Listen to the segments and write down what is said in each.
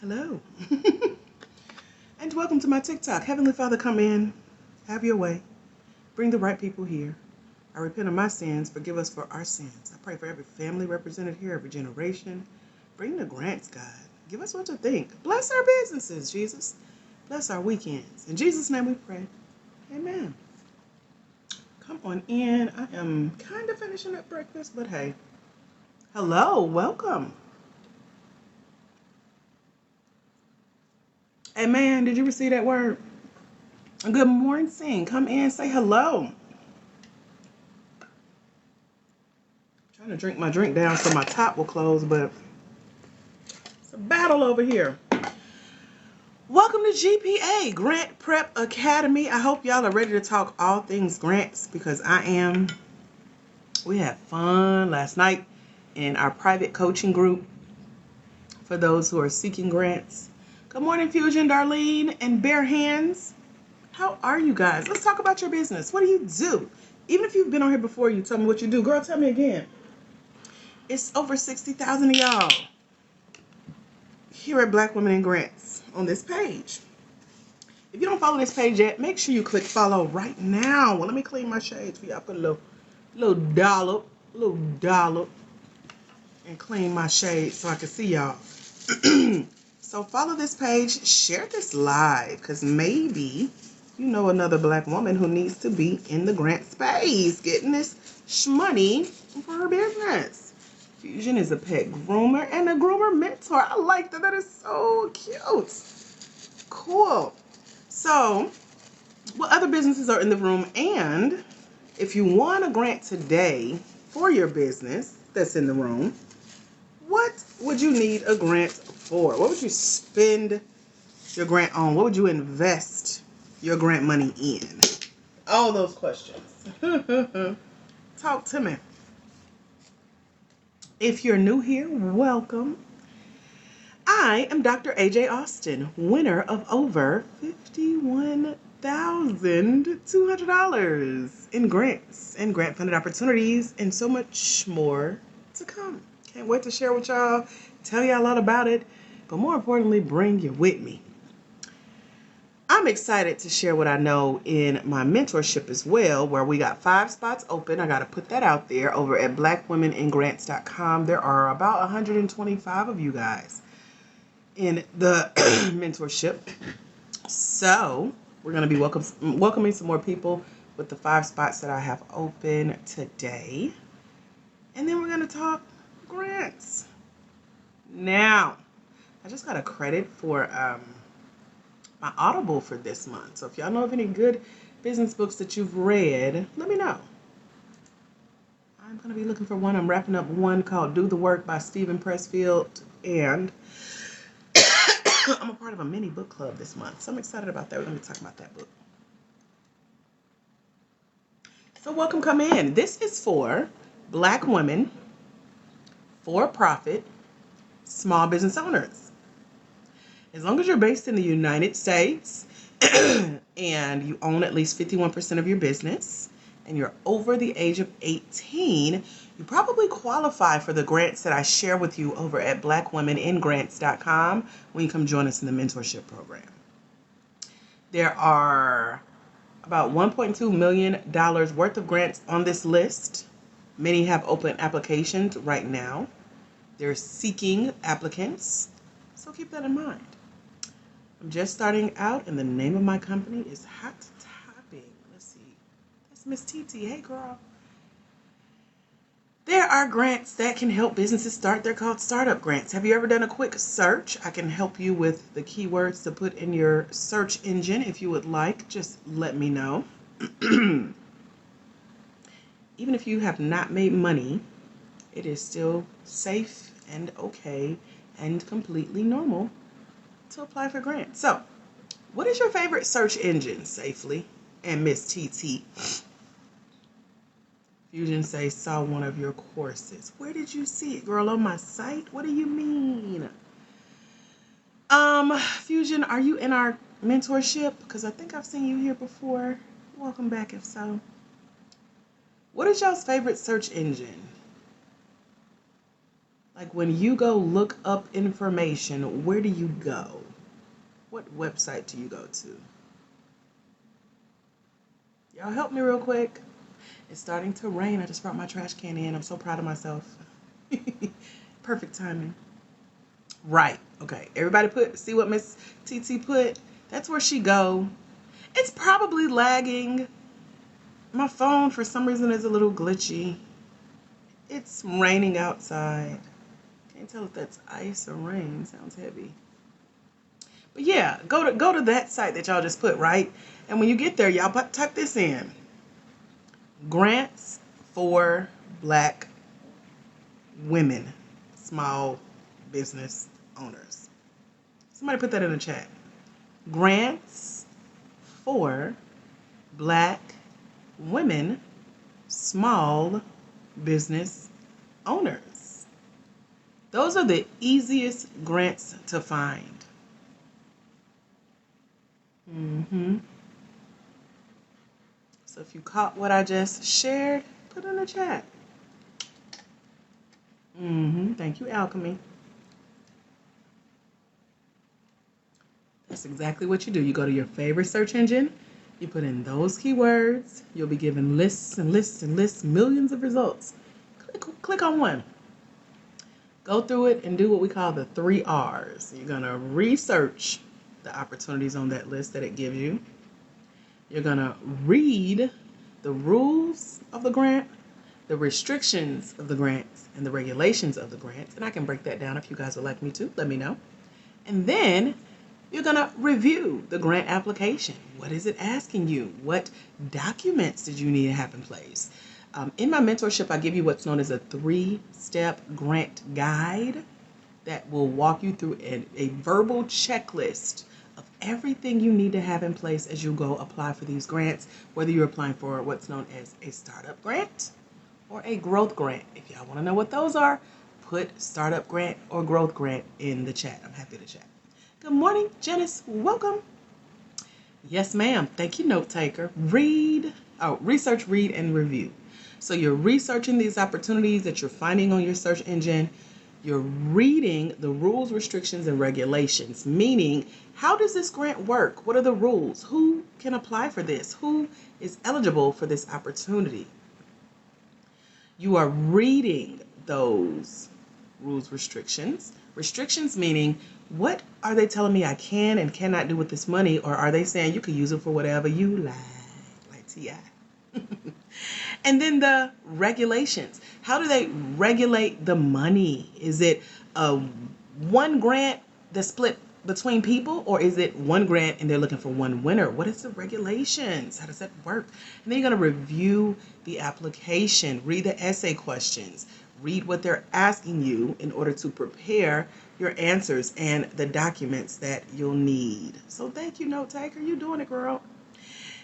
Hello. And welcome to my TikTok. Heavenly Father, come in. Have your way. Bring the right people here. I repent of my sins. Forgive us for our sins. I pray for every family represented here, every generation. Bring the grants, God. Give us what to think. Bless our businesses, Jesus. Bless our weekends. In Jesus' name we pray. Amen. Come on in. I am kind of finishing up breakfast, but hey. Hello. Welcome. Hey, man, did you receive that word? Good morning. Come in. Say hello. Trying to drink my drink down so my top will close, but it's a battle over here. Welcome to GPA, Grant Prep Academy. I hope y'all are ready to talk all things grants because I am. We had fun last night in our private coaching group for those who are seeking grants. Good morning, Fusion, Darlene, and Bare Hands. How are you guys? Let's talk about your business. What do you do? Even if you've been on here before, you tell me what you do. Girl, tell me again. It's over 60,000 of y'all here at Black Women in Grants on this page. If you don't follow this page yet, make sure you click follow right now. Well, let me clean my shades for y'all. Put a little dollop, and clean my shades so I can see y'all. So follow this page, share this live, because maybe you know another Black woman who needs to be in the grant space, getting this shmoney for her business. Fusion is a pet groomer and a groomer mentor. I like that. That is so cute. Cool. So, what other businesses are in the room? And if you want a grant today for your business that's in the room, what would you need a grant for? What would you spend your grant on? What would you invest your grant money in? All those questions. Talk to me. If you're new here, welcome. I am Dr. AJ Austin, winner of over $51,200 in grants and grant-funded opportunities and so much more to come. Can't wait to share with y'all, tell y'all all about it, but more importantly, bring you with me. I'm excited to share what I know in my mentorship as well, where we got 5 spots open. I got to put that out there over at blackwomeningrants.com. There are about 125 of you guys in the mentorship. So we're going to be welcoming some more people with the 5 spots that I have open today. And then we're going to talk grants. Now, I just got a credit for my Audible for this month. So if y'all know of any good business books that you've read, let me know. I'm going to be looking for one. I'm wrapping up one called Do the Work by Stephen Pressfield. And I'm a part of a mini book club this month. So I'm excited about that. We're going to be talking about that book. So welcome, come in. This is for Black women, for-profit, small business owners. As long as you're based in the United States and you own at least 51% of your business and you're over the age of 18, you probably qualify for the grants that I share with you over at blackwomeningrants.com when you come join us in the mentorship program. There are about $1.2 million worth of grants on this list. Many have open applications right now. They're seeking applicants, so keep that in mind. I'm just starting out, and the name of my company is Hot Topping. Let's see. That's Miss TT. Hey, girl. There are grants that can help businesses start. They're called startup grants. Have you ever done a quick search? I can help you with the keywords to put in your search engine if you would like. Just let me know. Even if you have not made money, it is still safe and okay and completely normal to apply for grants. So, what is your favorite search engine, safely? And Miss TT. Fusion say, saw one of your courses. Where did you see it, girl? On my site? What do you mean? Fusion, are you in our mentorship? Because I think I've seen you here before. Welcome back if so. What is y'all's favorite search engine? Like when you go look up information, where do you go? What website do you go to? Y'all help me real quick. It's starting to rain. I just brought my trash can in. I'm so proud of myself. Perfect timing. Right. Okay. Everybody see what Miss TT put? That's where she go. It's probably lagging. My phone for some reason is a little glitchy. It's raining outside. Can't tell if that's ice or rain. Sounds heavy. But yeah, go to that site that y'all just put, right? And when you get there, y'all type this in. Grants for Black women, small business owners. Somebody put that in the chat. Grants for Black women, small business owners. Those are the easiest grants to find. So if you caught what I just shared, put it in the chat. Thank you, Alchemy. That's exactly what you do. You go to your favorite search engine, you put in those keywords, you'll be given lists and lists and lists, millions of results. Click on one. Go through it and do what we call the 3 R's. You're going to research the opportunities on that list that it gives you. You're going to read the rules of the grant, the restrictions of the grants, and the regulations of the grants. And I can break that down if you guys would like me to. Let me know. And then you're going to review the grant application. What is it asking you? What documents did you need to have in place? In my mentorship, I give you what's known as a 3-step grant guide that will walk you through a verbal checklist of everything you need to have in place as you go apply for these grants, whether you're applying for what's known as a startup grant or a growth grant. If y'all want to know what those are, put startup grant or growth grant in the chat. I'm happy to chat. Good morning, Janice. Welcome. Yes, ma'am. Thank you, note taker. Research, read, and review. So you're researching these opportunities that you're finding on your search engine. You're reading the rules, restrictions, and regulations, meaning how does this grant work? What are the rules? Who can apply for this? Who is eligible for this opportunity? You are reading those rules, restrictions. Restrictions meaning, what are they telling me I can and cannot do with this money? Or are they saying you can use it for whatever you like T.I.? And then the regulations. How do they regulate the money? Is it one grant that's split between people, or is it one grant and they're looking for one winner? What is the regulations? How does that work? And then you're going to review the application, read the essay questions, read what they're asking you in order to prepare your answers and the documents that you'll need. So thank you, note taker. You're doing it, girl.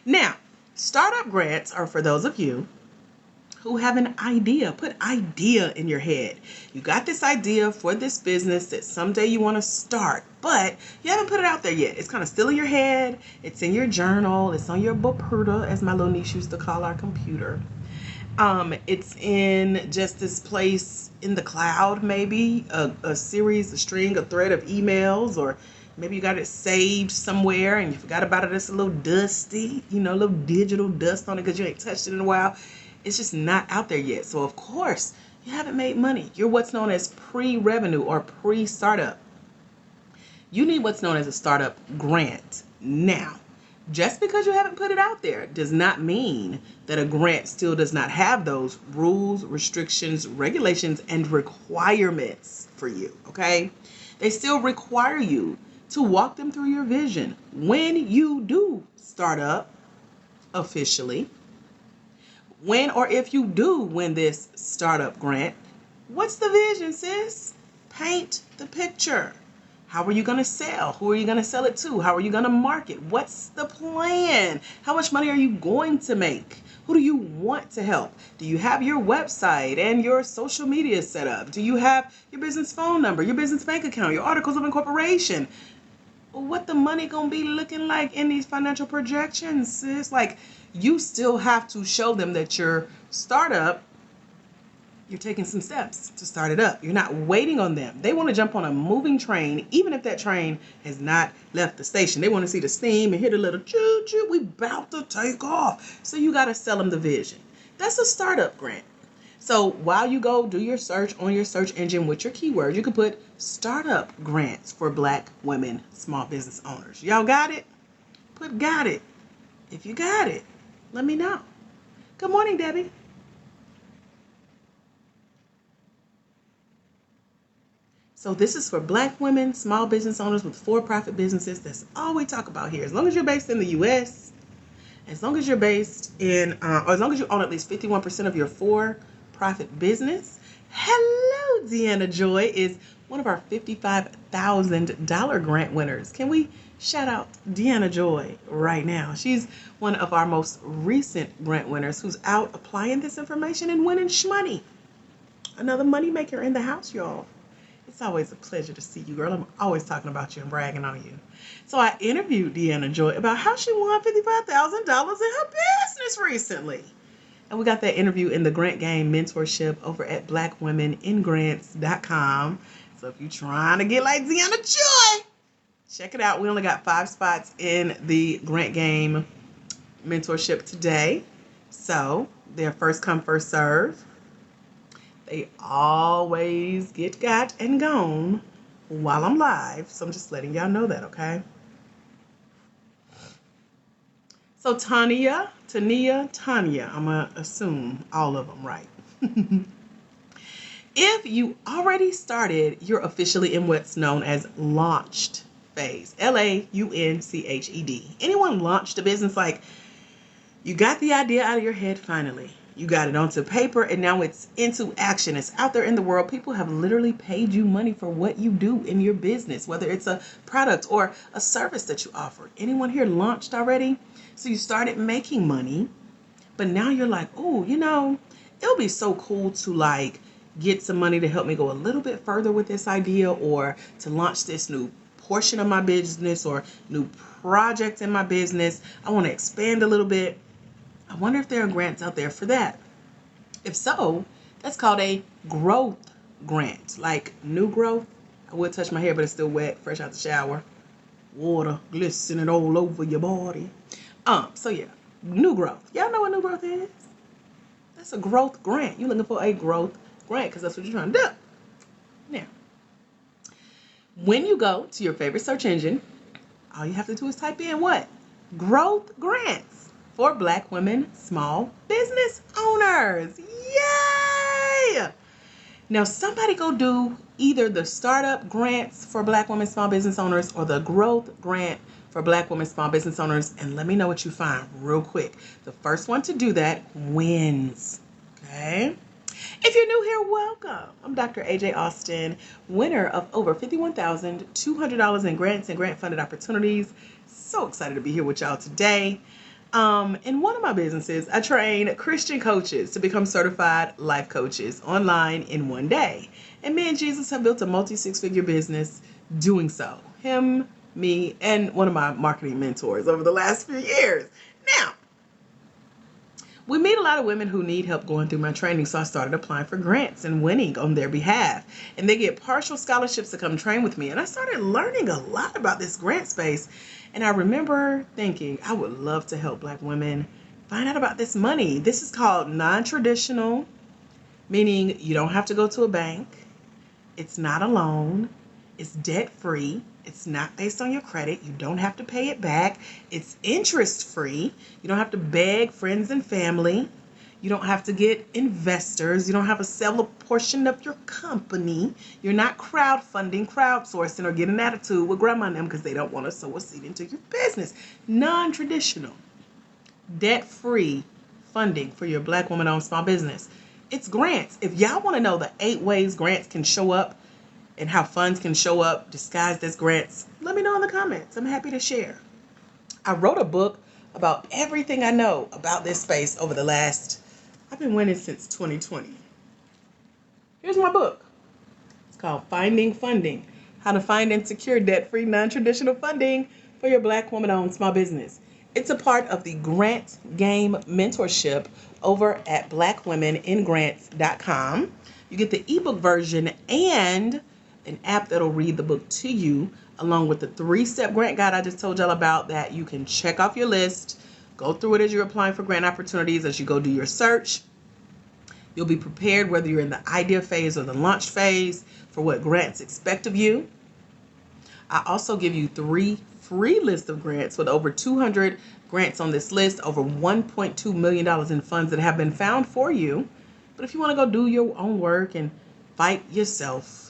Now, startup grants are for those of you who have an idea. Put idea in your head. You got this idea for this business that someday you want to start, but you haven't put it out there yet. It's kind of still in your head. It's in your journal. It's on your Bopuda, as my little niece used to call our computer. It's in just this place in the cloud, maybe a string, a thread of emails, or maybe you got it saved somewhere and you forgot about it. It's a little dusty, a little digital dust on it because you ain't touched it in a while. It's just not out there yet. So of course, you haven't made money. You're what's known as pre-revenue or pre-startup. You need what's known as a startup grant. Now, just because you haven't put it out there does not mean that a grant still does not have those rules, restrictions, regulations, and requirements for you, okay? They still require you to walk them through your vision. When you do start up officially, when or if you do win this startup grant, what's the vision, sis? Paint the picture. How are you going to sell? Who are you going to sell it to? How are you going to market? What's the plan? How much money are you going to make? Who do you want to help? Do you have your website and your social media set up? Do you have your business phone number, your business bank account, your articles of incorporation? What the money going to be looking like in these financial projections, sis? Like, you still have to show them that your startup, you're taking some steps to start it up. You're not waiting on them. They want to jump on a moving train, even if that train has not left the station. They want to see the steam and hear the little choo choo. We about to take off. So you got to sell them the vision. That's a startup grant. So while you go do your search on your search engine with your keyword, you can put startup grants for Black women small business owners. Y'all got it? Put got it. If you got it, let me know. Good morning, Debbie. So this is for Black women, small business owners with for-profit businesses. That's all we talk about here. As long as you're based in the U.S., as long as you're based in, or as long as you own at least 51% of your for-profit business. Hello, Deanna Joy is one of our $55,000 grant winners. Can we shout out Deanna Joy right now? She's one of our most recent grant winners who's out applying this information and winning shmoney. Another money maker in the house, y'all. It's always a pleasure to see you, girl. I'm always talking about you and bragging on you. So I interviewed Deanna Joy about how she won $55,000 in her business recently. And we got that interview in the Grant Game mentorship over at blackwomeningrants.com. So if you're trying to get like Deanna Joy, check it out. We only got 5 spots in the Grant Game mentorship today. So they're first come, first serve. They always get got and gone while I'm live. So I'm just letting y'all know that, okay? So Tanya, I'm going to assume all of them right. If you already started, you're officially in what's known as launched phase. Launchhed. Anyone launched a business? Like, you got the idea out of your head finally. You got it onto paper and now it's into action. It's out there in the world. People have literally paid you money for what you do in your business, whether it's a product or a service that you offer. Anyone here launched already? So you started making money, but now you're like, oh, it'll be so cool to like get some money to help me go a little bit further with this idea, or to launch this new portion of my business or new project in my business. I want to expand a little bit. I wonder if there are grants out there for that. If so, that's called a growth grant, like new growth. I would touch my hair, but it's still wet, fresh out the shower. Water glistening all over your body. So yeah, new growth. Y'all know what new growth is? That's a growth grant. You're looking for a growth grant because that's what you're trying to do. Now, when you go to your favorite search engine, all you have to do is type in what? Growth grants for Black women small business owners. Yay! Now somebody go do either the startup grants for Black women small business owners or the growth grant for Black women small business owners, and let me know what you find real quick. The first one to do that wins. Okay? If you're new here, welcome. I'm Dr. AJ Austin, winner of over $51,200 in grants and grant-funded opportunities. So excited to be here with y'all today. In one of my businesses, I train Christian coaches to become certified life coaches online in one day. And me and Jesus have built a multi-six-figure business doing so. Him, me, and one of my marketing mentors over the last few years. Now, we meet a lot of women who need help going through my training, so I started applying for grants and winning on their behalf. And they get partial scholarships to come train with me. And I started learning a lot about this grant space. And I remember thinking, I would love to help Black women find out about this money. This is called non-traditional, meaning you don't have to go to a bank. It's not a loan. It's debt-free. It's not based on your credit. You don't have to pay it back. It's interest-free. You don't have to beg friends and family. You don't have to get investors. You don't have to sell a portion of your company. You're not crowdsourcing, or getting an attitude with grandma and them because they don't want to sow a seed into your business. Non-traditional, debt-free funding for your Black woman-owned small business. It's grants. If y'all want to know the 8 ways grants can show up and how funds can show up disguised as grants, let me know in the comments. I'm happy to share. I wrote a book about everything I know about this space over the last, I've been winning since 2020. Here's my book. It's called Finding Funding, How to Find and Secure Debt-Free Non-Traditional Funding for Your Black Woman-Owned Small Business. It's a part of the Grant Game Mentorship over at blackwomeningrants.com. You get the ebook version and an app that'll read the book to you, along with the 3-step grant guide I just told y'all about that you can check off your list, go through it as you're applying for grant opportunities, as you go do your search. You'll be prepared whether you're in the idea phase or the launch phase for what grants expect of you. I also give you 3 free lists of grants with over 200 grants on this list, over $1.2 million in funds that have been found for you. But if you want to go do your own work and fight yourself,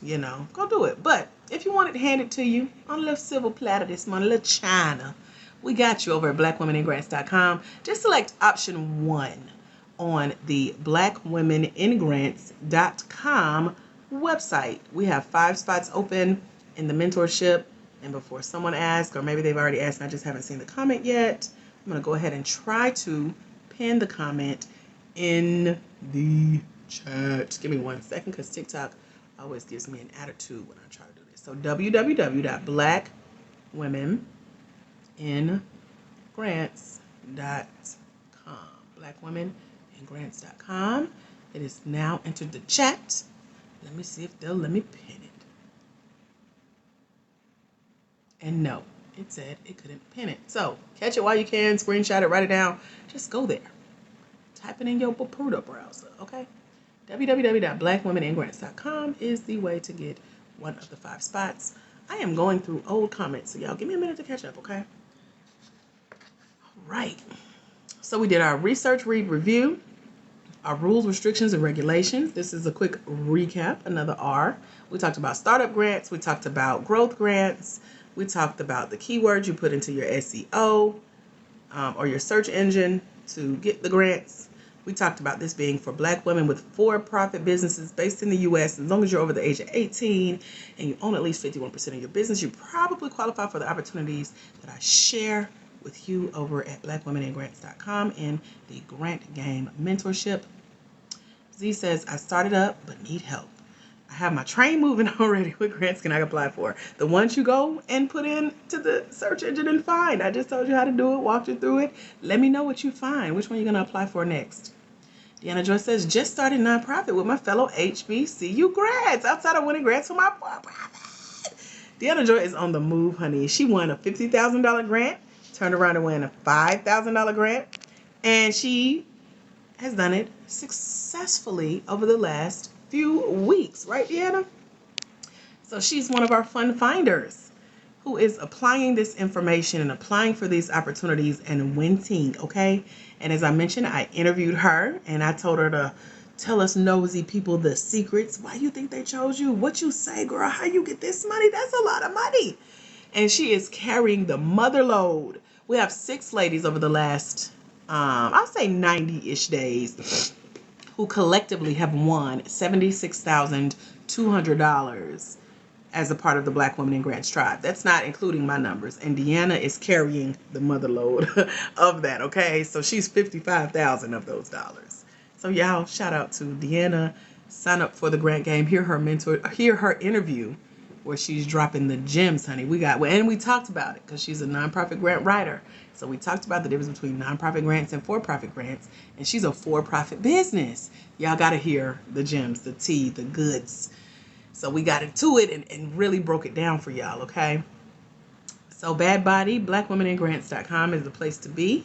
go do it. But if you want it handed to you on a little silver platter this morning, a little china, we got you over at blackwomeningrants.com. Just select option 1 on the blackwomeningrants.com website. We have 5 spots open in the mentorship. And before someone asks, or maybe they've already asked and I just haven't seen the comment yet, I'm going to go ahead and try to pin the comment in the chat. Give me 1 second because TikTok always gives me an attitude when I try to do this. So www.blackwomeningrants.com. Blackwomeningrants.com. It is now entered the chat. Let me see if they'll let me pin it. And no, it said it couldn't pin it. So catch it while you can, screenshot it, write it down. Just go there. Type it in your Bapuda browser, okay? www.blackwomeningrants.com is the way to get one of the 5 spots. I am going through old comments, so y'all give me a minute to catch up, okay? All right. So we did our research, read, review, our rules, restrictions, and regulations. This is a quick recap, another R. We talked about startup grants. We talked about growth grants. We talked about the keywords you put into your SEO or your search engine to get the grants. We talked about this being for Black women with for-profit businesses based in the U.S. As long as you're over the age of 18 and you own at least 51% of your business, you probably qualify for the opportunities that I share with you over at blackwomeningrants.com in the Grant Game Mentorship. Z says, I started up but need help. I have my train moving already. What grants can I apply for? The ones you go and put into the search engine and find. I just told you how to do it, walked you through it. Let me know what you find. Which one you're going to apply for next? Deanna Joy says, just started nonprofit with my fellow HBCU grads outside of winning grants for my for-profit. Deanna Joy is on the move, honey. She won a $50,000 grant, turned around and won a $5,000 grant, and she has done it successfully over the last few weeks, right, Deanna? So she's one of our fun finders who is applying this information and applying for these opportunities and winning, okay? And as I mentioned, I interviewed her and I told her to tell us nosy people the secrets. Why you think they chose you? What you say, girl? How you get this money? That's a lot of money. And she is carrying the mother load. We have 6 ladies over the last, I'll say 90-ish days who collectively have won $76,200 as a part of the Black Women in Grants tribe. That's not including my numbers. And Deanna is carrying the mother load of that, okay? So she's 55,000 of those dollars. So y'all, shout out to Deanna. Sign up for the Grant Game. Hear her interview where she's dropping the gems, honey. And we talked about it because she's a nonprofit grant writer. So we talked about the difference between nonprofit grants and for-profit grants. And she's a for-profit business. Y'all got to hear the gems, the tea, the goods. So we got into it and really broke it down for y'all, okay? So Bad Body, blackwomeningrants.com is the place to be.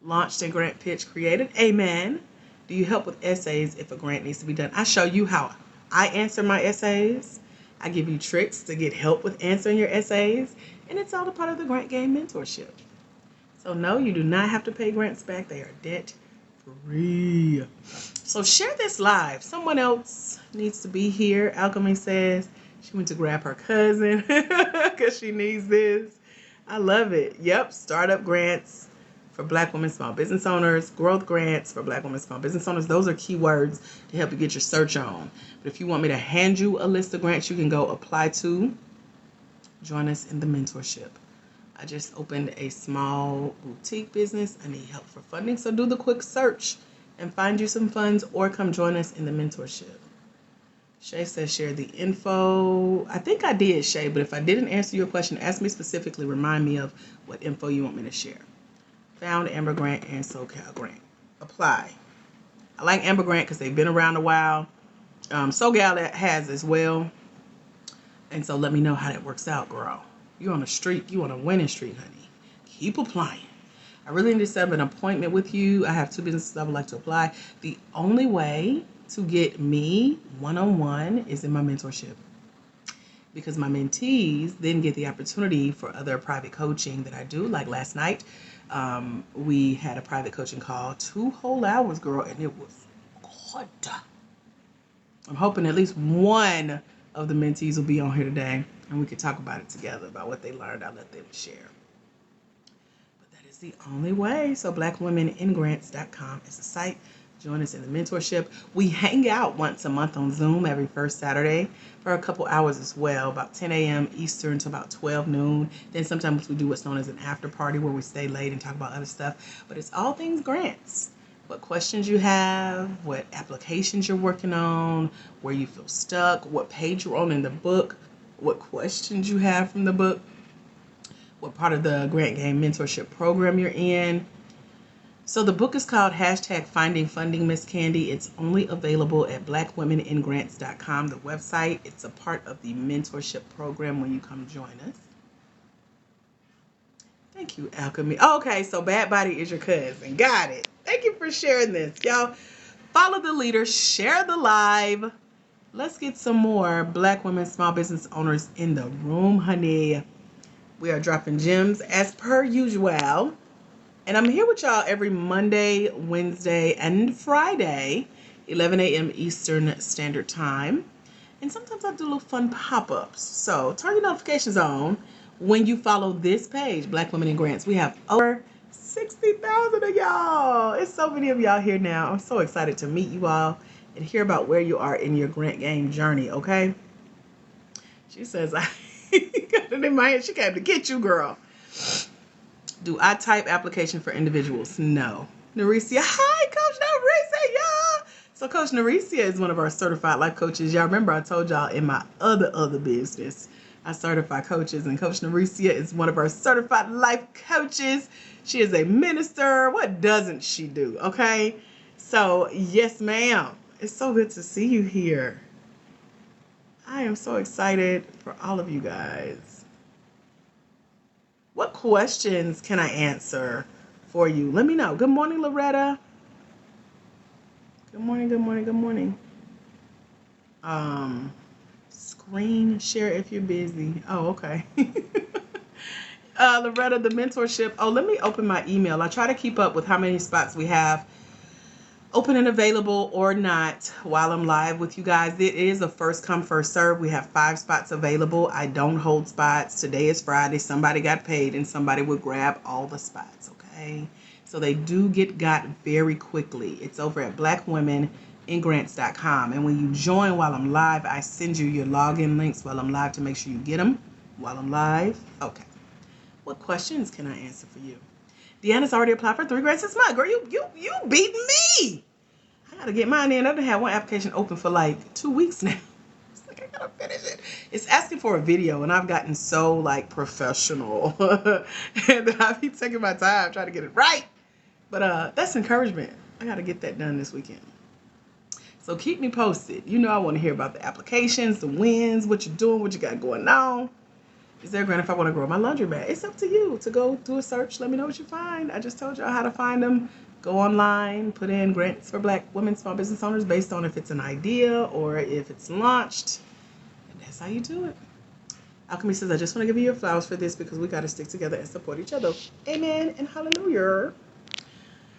Launched a grant pitch created. Amen. Do you help with essays if a grant needs to be done? I show you how I answer my essays. I give you tricks to get help with answering your essays. And it's all a part of the Grant Game Mentorship. So no, you do not have to pay grants back. They are debt free. So share this live. Someone else needs to be here. Alchemy says she went to grab her cousin because she needs this. I love it. Yep, startup grants for Black women small business owners, growth grants for Black women small business owners. Those are keywords to help you get your search on. But if you want me to hand you a list of grants you can go apply to, join us in the mentorship. I just opened a small boutique business. I need help for funding. So do the quick search and find you some funds or come join us in the mentorship. Shay says share the info. I think I did, Shay, but if I didn't answer your question, ask me specifically. Remind me of what info you want me to share. Found Amber Grant and SoCal Grant. Apply. I like Amber Grant because they've been around a while. SoCal has as well. And so let me know how that works out, girl. You're on a streak. You on a winning streak, honey. Keep applying. I really need to set up an appointment with you. I have 2 businesses I would like to apply. The only way to get me one-on-one is in my mentorship, because my mentees then get the opportunity for other private coaching that I do. Like last night, we had a private coaching call, 2 whole hours, girl, and it was good. I'm hoping at least one of the mentees will be on here today, and we could talk about it together, about what they learned. I'll let them share. But that is the only way. So blackwomeningrants.com is the site. Join us in the mentorship. We hang out once a month on Zoom every first Saturday for a couple hours as well, about 10 a.m. Eastern to about 12 noon. Then sometimes we do what's known as an after party where we stay late and talk about other stuff. But it's all things grants. What questions you have, what applications you're working on, where you feel stuck, what page you're on in the book, what questions you have from the book, what part of the Grant Game Mentorship program you're in. So the book is called #Finding Funding Miss Candy. It's only available at blackwomeningrants.com, the website. It's a part of the mentorship program when you come join us. Thank you, Alchemy. Okay, so Bad Body is your cousin. Got it. Thank you for sharing this. Y'all, follow the leader, share the live. Let's get some more Black women small business owners in the room, honey. We are dropping gems as per usual. And I'm here with y'all every Monday, Wednesday, and Friday, 11 a.m. Eastern Standard Time. And sometimes I do little fun pop-ups. So turn your notifications on when you follow this page, Black Women in Grants. We have over 60,000 of y'all. It's so many of y'all here now. I'm so excited to meet you all and hear about where you are in your grant game journey, okay? She says, I got it in my head. She came to get you, girl. Do I type application for individuals? No. Naricia, hi, Coach Naricia, y'all. So Coach Naricia is one of our certified life coaches. Y'all remember I told y'all in my other business, I certify coaches, and Coach Naricia is one of our certified life coaches. She is a minister. What doesn't she do? Okay. So yes, ma'am. It's so good to see you here. I am so excited for all of you guys. What questions can I answer for you? Let me know. Good morning, Loretta. Good morning, good morning, good morning. Screen share if you're busy. Oh, okay. Loretta, the mentorship. Oh, let me open my email. I try to keep up with how many spots we have open and available or not while I'm live with you guys. It is a first come, first serve. We have 5 spots available. I don't hold spots. Today is Friday. Somebody got paid and somebody would grab all the spots, okay? So they do get got very quickly. It's over at blackwomeningrants.com. And when you join while I'm live, I send you your login links while I'm live to make sure you get them while I'm live. Okay. What questions can I answer for you? Deanna's already applied for 3 grants this month. Girl, you beating me. I gotta get mine in. I've had one application open for like 2 weeks now. It's like I gotta finish it. It's asking for a video, and I've gotten so like professional, and I be taking my time trying to get it right. But that's encouragement. I gotta get that done this weekend. So keep me posted. You know I want to hear about the applications, the wins, what you're doing, what you got going on. Is there a grant if I want to grow my laundromat? It's up to you to go do a search. Let me know what you find. I just told y'all how to find them. Go online, put in grants for Black women small business owners based on if it's an idea or if it's launched. And that's how you do it. Alchemy says, I just want to give you your flowers for this because we got to stick together and support each other. Amen and hallelujah.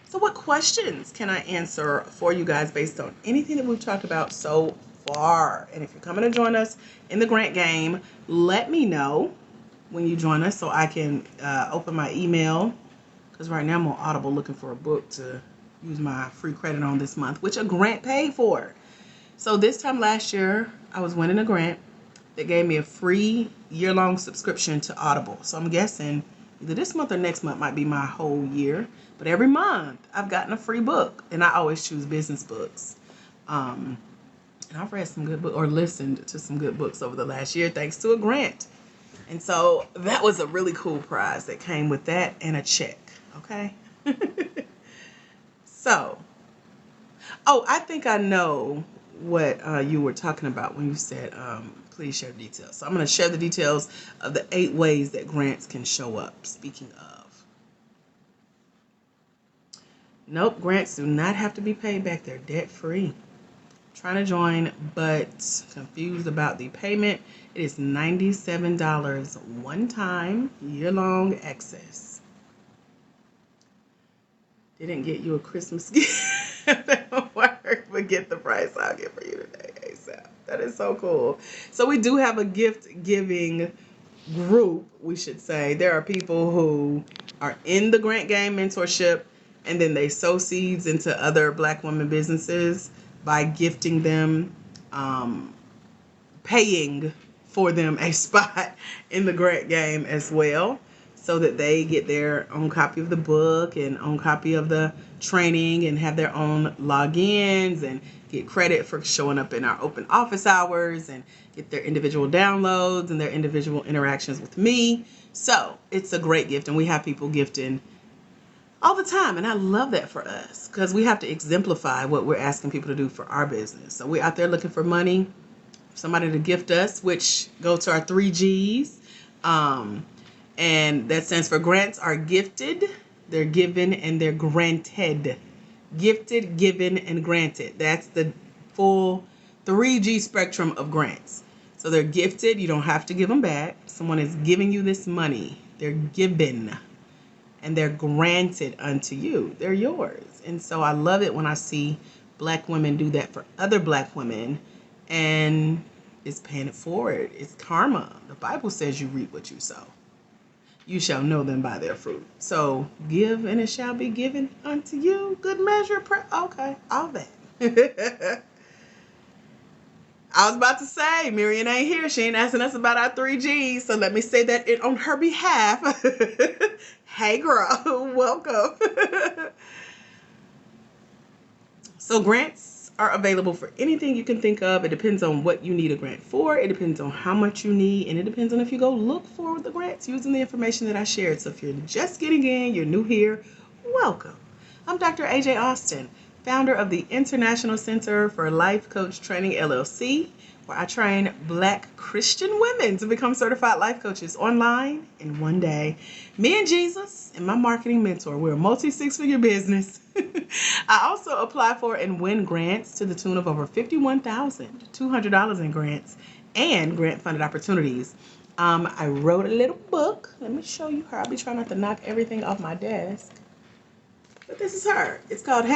So what questions can I answer for you guys based on anything that we've talked about so far? And if you're coming to join us in the grant game, let me know when you join us so I can open my email, because right now I'm on Audible looking for a book to use my free credit on this month, which a grant paid for. So this time last year, I was winning a grant that gave me a free year-long subscription to Audible. So I'm guessing either this month or next month might be my whole year. But every month I've gotten a free book, and I always choose business books. And I've read some good books or listened to some good books over the last year thanks to a grant. And so that was a really cool prize that came with that and a check. Okay. So, oh, I think I know what you were talking about when you said, please share the details. So I'm going to share the details of the 8 ways that grants can show up. Speaking of, nope, grants do not have to be paid back. They're debt free. Trying to join, but confused about the payment. It is $97 one time, year-long access. Didn't get you a Christmas gift. That won't work, but get the price I'll get for you today, ASAP. That is so cool. So we do have a gift giving group, we should say. There are people who are in the grant game mentorship, and then they sow seeds into other Black women businesses by gifting them, paying for them a spot in the grant game as well, so that they get their own copy of the book and own copy of the training and have their own logins and get credit for showing up in our open office hours and get their individual downloads and their individual interactions with me. So it's a great gift, and we have people gifting all the time, and I love that for us because we have to exemplify what we're asking people to do for our business. So we're out there looking for money, somebody to gift us, which go to our 3 G's. And that stands for grants are gifted, they're given, and they're granted. Gifted, given, and granted. That's the full 3G spectrum of grants. So they're gifted, you don't have to give them back. Someone is giving you this money. They're given. And they're granted unto you. They're yours. And so I love it when I see Black women do that for other Black women, and it's paying it forward. It's karma. The Bible says you reap what you sow. You shall know them by their fruit. So give, and it shall be given unto you. Good measure. Okay, all that. I was about to say, Miriam ain't here. She ain't asking us about our 3 Gs. So let me say that on her behalf. Hey, girl. Welcome. So grants are available for anything you can think of. It depends on what you need a grant for. It depends on how much you need. And it depends on if you go look for the grants using the information that I shared. So if you're just getting in, you're new here, welcome. I'm Dr. AJ Austin, founder of the International Center for Life Coach Training, LLC, where I train Black Christian women to become certified life coaches online in one day. Me and Jesus and my marketing mentor, we're a multi-6-figure business. I also apply for and win grants to the tune of over $51,200 in grants and grant-funded opportunities. I wrote a little book. Let me show you her. I'll be trying not to knock everything off my desk. But this is her. It's called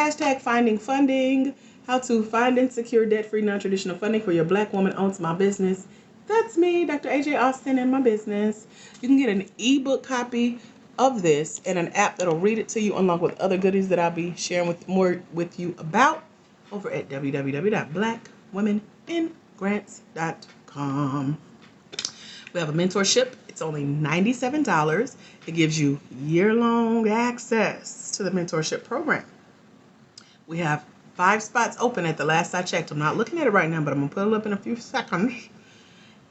#Finding Funding, How to Find and Secure Debt-Free Non-Traditional Funding for Your Black Woman Owns My Business. That's me, Dr. AJ Austin, and my business. You can get an ebook copy of this and an app that'll read it to you along with other goodies that I'll be sharing with you about over at www.blackwomeningrants.com. We have a mentorship. It's only $97. It gives you year-long access to the mentorship program. We have 5 spots open at the last I checked. I'm not looking at it right now, but I'm going to put it up in a few seconds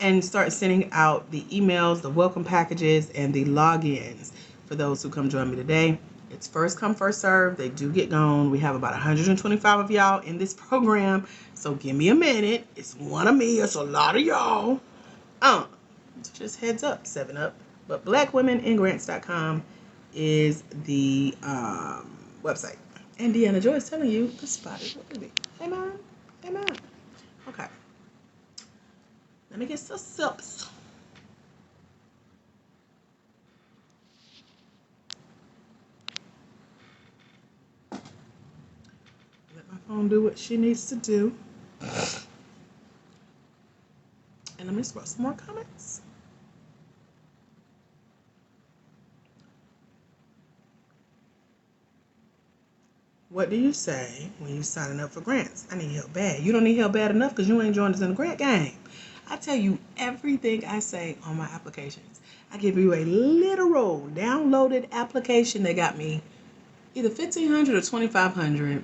and start sending out the emails, the welcome packages, and the logins for those who come join me today. It's first come, first serve. They do get gone. We have about 125 of y'all in this program, so give me a minute. It's one of me. It's a lot of y'all. Just heads up, 7-Up. But blackwomeningrants.com is the website. And Deanna Joy is telling you the spot is ready. Hey, man. Hey, man. Okay. Let me get some sips. Let my phone do what she needs to do. And let me scroll some more comments. What do you say when you're signing up for grants? I need help bad. You don't need help bad enough because you ain't joined us in the grant game. I tell you everything I say on my applications. I give you a literal downloaded application that got me either $1,500 or $2,500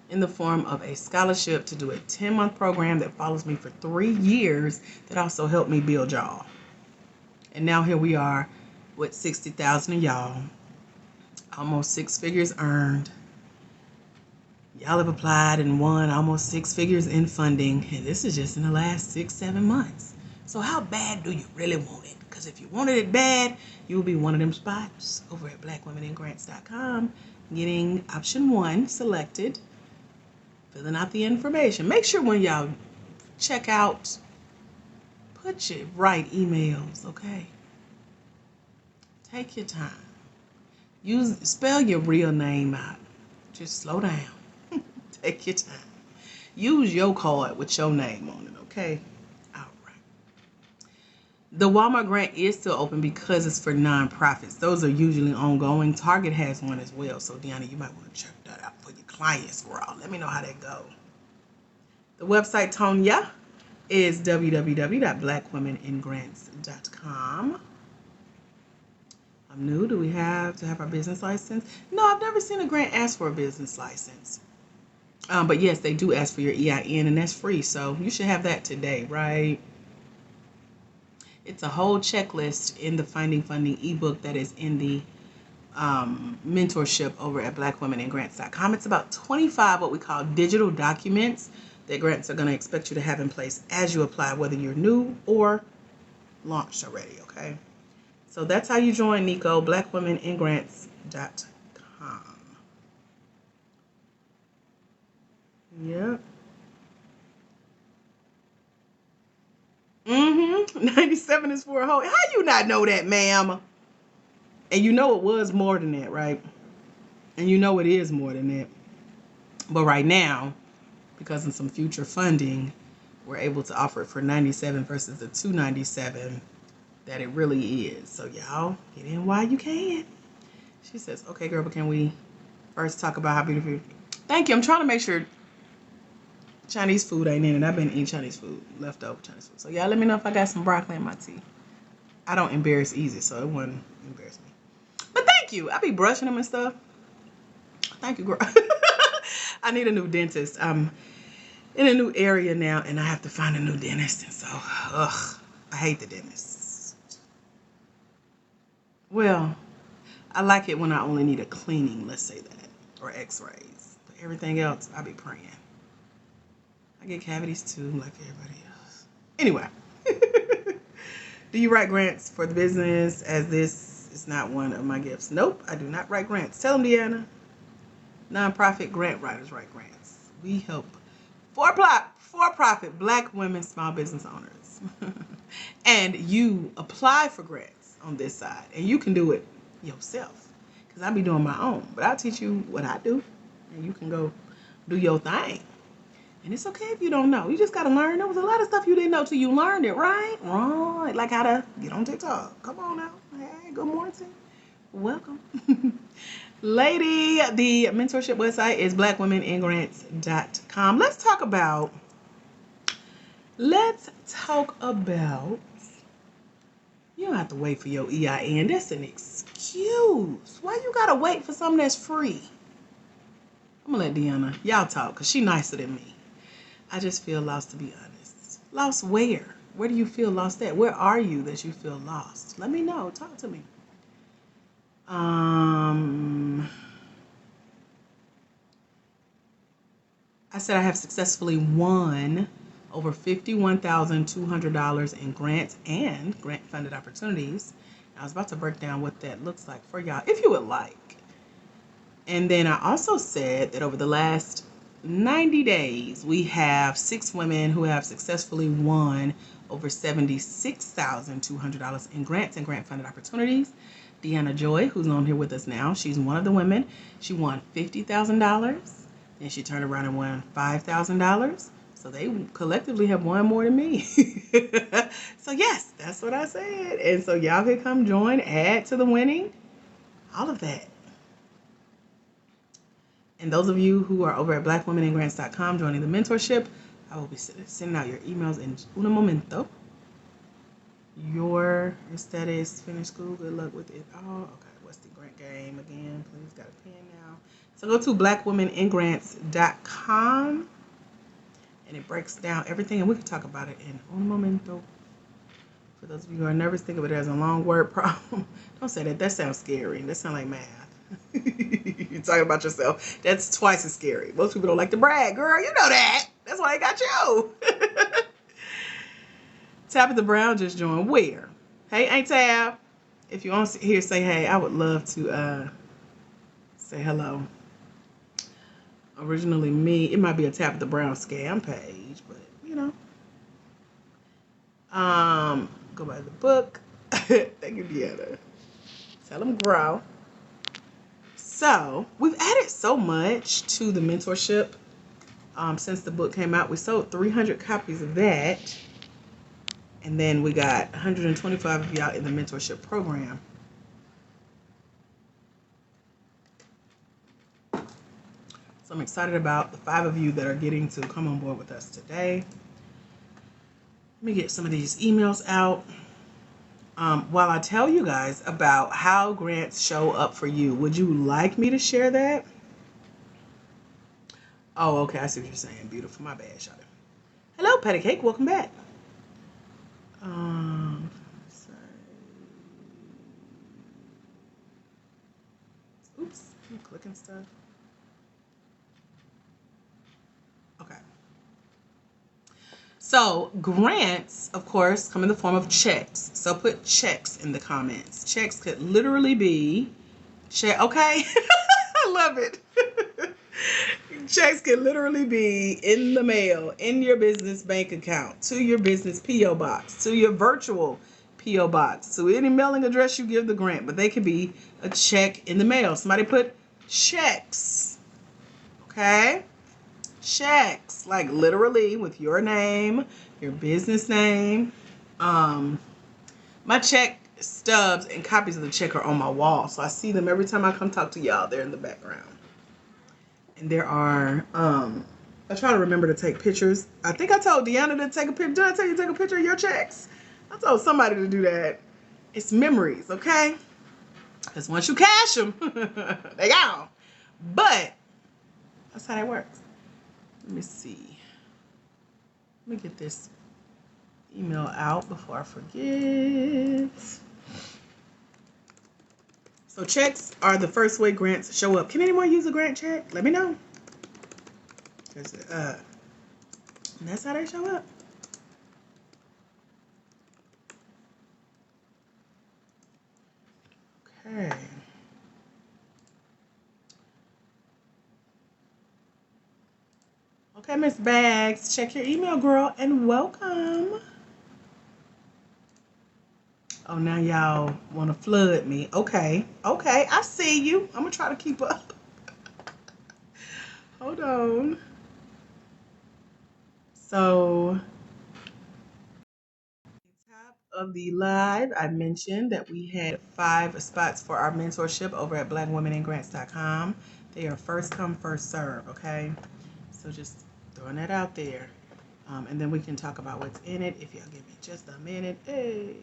in the form of a scholarship to do a 10-month program that follows me for 3 years that also helped me build y'all. And now here we are with 60,000 of y'all, almost 6 figures earned. Y'all have applied and won almost 6 figures in funding, and this is just in the last 6-7 months. So how bad do you really want it? Because if you wanted it bad, you will be one of them spots over at blackwomeningrants.com, getting option 1 selected, filling out the information. Make sure when y'all check out, put your right emails, okay? Take your time. Spell your real name out. Just slow down. Take your time. Use your card with your name on it, okay? All right. The Walmart grant is still open because it's for nonprofits. Those are usually ongoing. Target has one as well. So, Deanna, you might want to check that out for your clients, girl. Let me know how that go. The website, Tonya, is www.blackwomeningrants.com. I'm new. Do we have to have our business license? No, I've never seen a grant ask for a business license. But yes, they do ask for your EIN, and that's free. So you should have that today, right? It's a whole checklist in the Finding Funding ebook that is in the mentorship over at blackwomeningrants.com. It's about 25 what we call digital documents that grants are going to expect you to have in place as you apply, whether you're new or launched already, okay? So that's how you join, Nico, blackwomeningrants.com. Yep. 97 is for a whole. How you not know that, ma'am? And you know it was more than that, right? And you know it is more than that. But right now, because of some future funding, we're able to offer it for 97 versus the 297 that it really is. So y'all, get in while you can. She says, okay, girl, but can we first talk about how beautiful... Thank you. I'm trying to make sure Chinese food ain't in it. I've been eating Chinese food, leftover Chinese food. So y'all let me know if I got some broccoli in my tea. I don't embarrass easy, so it wouldn't embarrass me. But thank you. I be brushing them and stuff. Thank you, girl. I need a new dentist. I'm in a new area now, and I have to find a new dentist. And so, I hate the dentist. Well, I like it when I only need a cleaning, let's say that, or x-rays. But everything else, I be praying. I get cavities too, like everybody else. Anyway, do you write grants for the business, as this is not one of my gifts? Nope, I do not write grants. Tell them, Deanna. Nonprofit grant writers write grants. We help for-profit Black women small business owners. And you apply for grants on this side, and you can do it yourself, because I be doing my own. But I'll teach you what I do, and you can go do your thing. And it's okay if you don't know. You just got to learn. There was a lot of stuff you didn't know till you learned it, right? Right. Like how to get on TikTok. Come on now. Hey, good morning. Welcome. Lady, the mentorship website is blackwomeningrants.com. Let's talk about, you don't have to wait for your EIN. That's an excuse. Why you got to wait for something that's free? I'm going to let Deanna, y'all talk, because she nicer than me. I just feel lost, to be honest. Lost where? Where do you feel lost at? Where are you that you feel lost? Let me know. Talk to me. I said I have successfully won over $51,200 in grants and grant-funded opportunities. I was about to break down what that looks like for y'all, if you would like. And then I also said that over the last 90 days, we have 6 women who have successfully won over $76,200 in grants and grant-funded opportunities. Deanna Joy, who's on here with us now, she's one of the women. She won $50,000. Then she turned around and won $5,000. So they collectively have won more than me. So yes, that's what I said. And so y'all can come join, add to the winning, all of that. And those of you who are over at blackwomeningrants.com joining the mentorship, I will be sending out your emails in un momento. Your status, finished school, good luck with it all. Okay, what's the grant game again? Please, got a pen now. So go to blackwomeningrants.com and it breaks down everything, and we can talk about it in un momento. For those of you who are nervous, think of it as a long word problem. Don't say that. That sounds scary. That sounds like math. You're talking about yourself. That's twice as scary. Most people don't like to brag. Girl, you know that. That's why they got you. Tabitha Brown just joined. Where? Hey, Aunt Tab. If you want to hear say hey, I would love to say hello. Originally me. It might be a Tabitha Brown scam page, but you know. Go by the book. Thank you, Deanna. Tell them grow. So we've added so much to the mentorship since the book came out. We sold 300 copies of that, and then we got 125 of y'all in the mentorship program. So I'm excited about the 5 of you that are getting to come on board with us today. Let me get some of these emails out. While I tell you guys about how grants show up for you, would you like me to share that? Oh, okay. I see what you're saying. Beautiful. My bad, Shawty. Hello, Patty Cake. Welcome back. Sorry. Oops. I'm clicking stuff. Okay. So grants, of course, come in the form of checks. So put checks in the comments. Checks could literally be check. Okay. I love it. Checks can literally be in the mail, in your business bank account, to your business P.O. box, to your virtual P.O. box, to any mailing address you give the grant. But they could be a check in the mail. Somebody put checks. Okay? Checks. Like literally with your name, your business name. My check stubs and copies of the check are on my wall. So I see them every time I come talk to y'all. They're in the background. And there are, I try to remember to take pictures. I think I told Deanna to take a picture. Did I tell you to take a picture of your checks? I told somebody to do that. It's memories, okay? Because once you cash them, they gone. But that's how that works. Let me see. Let me get this email out before I forget. So checks are the first way grants show up. Can anyone use a grant check? Let me know. That's how they show up. Okay. Okay, Miss Bags, check your email, girl, and welcome. Oh, now y'all want to flood me. Okay, I see you. I'm going to try to keep up. Hold on. So, top of the live, I mentioned that we had 5 spots for our mentorship over at blackwomeningrants.com. They are first come, first serve, okay? So just throwing that out there. And then we can talk about what's in it if y'all give me just a minute. Hey.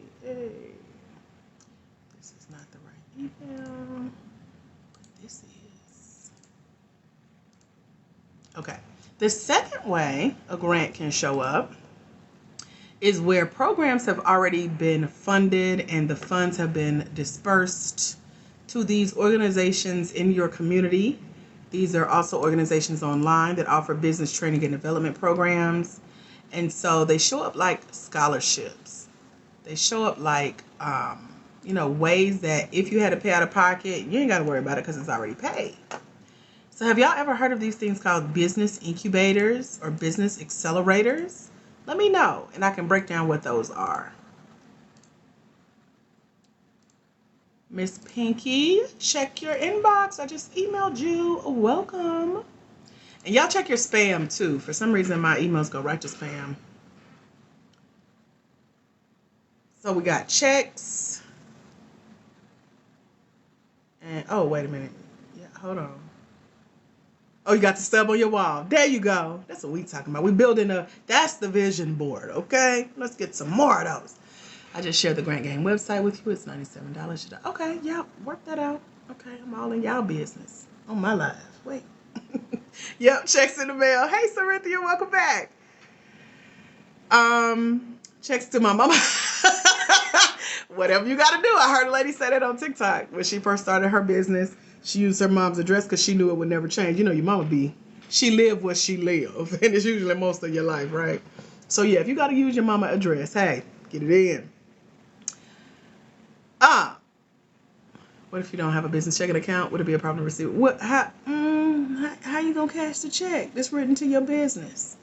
This is not the right email. This is. Okay. The second way a grant can show up is where programs have already been funded and the funds have been dispersed to these organizations in your community. These are also organizations online that offer business training and development programs. And so they show up like scholarships. They show up like, ways that if you had to pay out of pocket, you ain't got to worry about it because it's already paid. So have y'all ever heard of these things called business incubators or business accelerators? Let me know, and I can break down what those are. Miss Pinky, check your inbox. I just emailed you. Welcome. And y'all check your spam, too. For some reason, my emails go right to spam. So we got checks. And, oh, wait a minute. Yeah, hold on. Oh, you got the stub on your wall. There you go. That's what we talking about. We building that's the vision board, okay? Let's get some more of those. I just shared the Grant Game website with you. It's $97. Okay, yeah, work that out. Okay, I'm all in y'all business on my live. Wait. Yep, checks in the mail. Hey, Cynthia, welcome back. Checks to my mama. Whatever you got to do. I heard a lady say that on TikTok when she first started her business. She used her mom's address because she knew it would never change. You know, your mama she lived what she lived, and it's usually most of your life, right? So yeah, if you got to use your mama address, hey, get it in. What if you don't have a business checking account? Would it be a problem to receive it? How you gonna cash the check that's written to your business?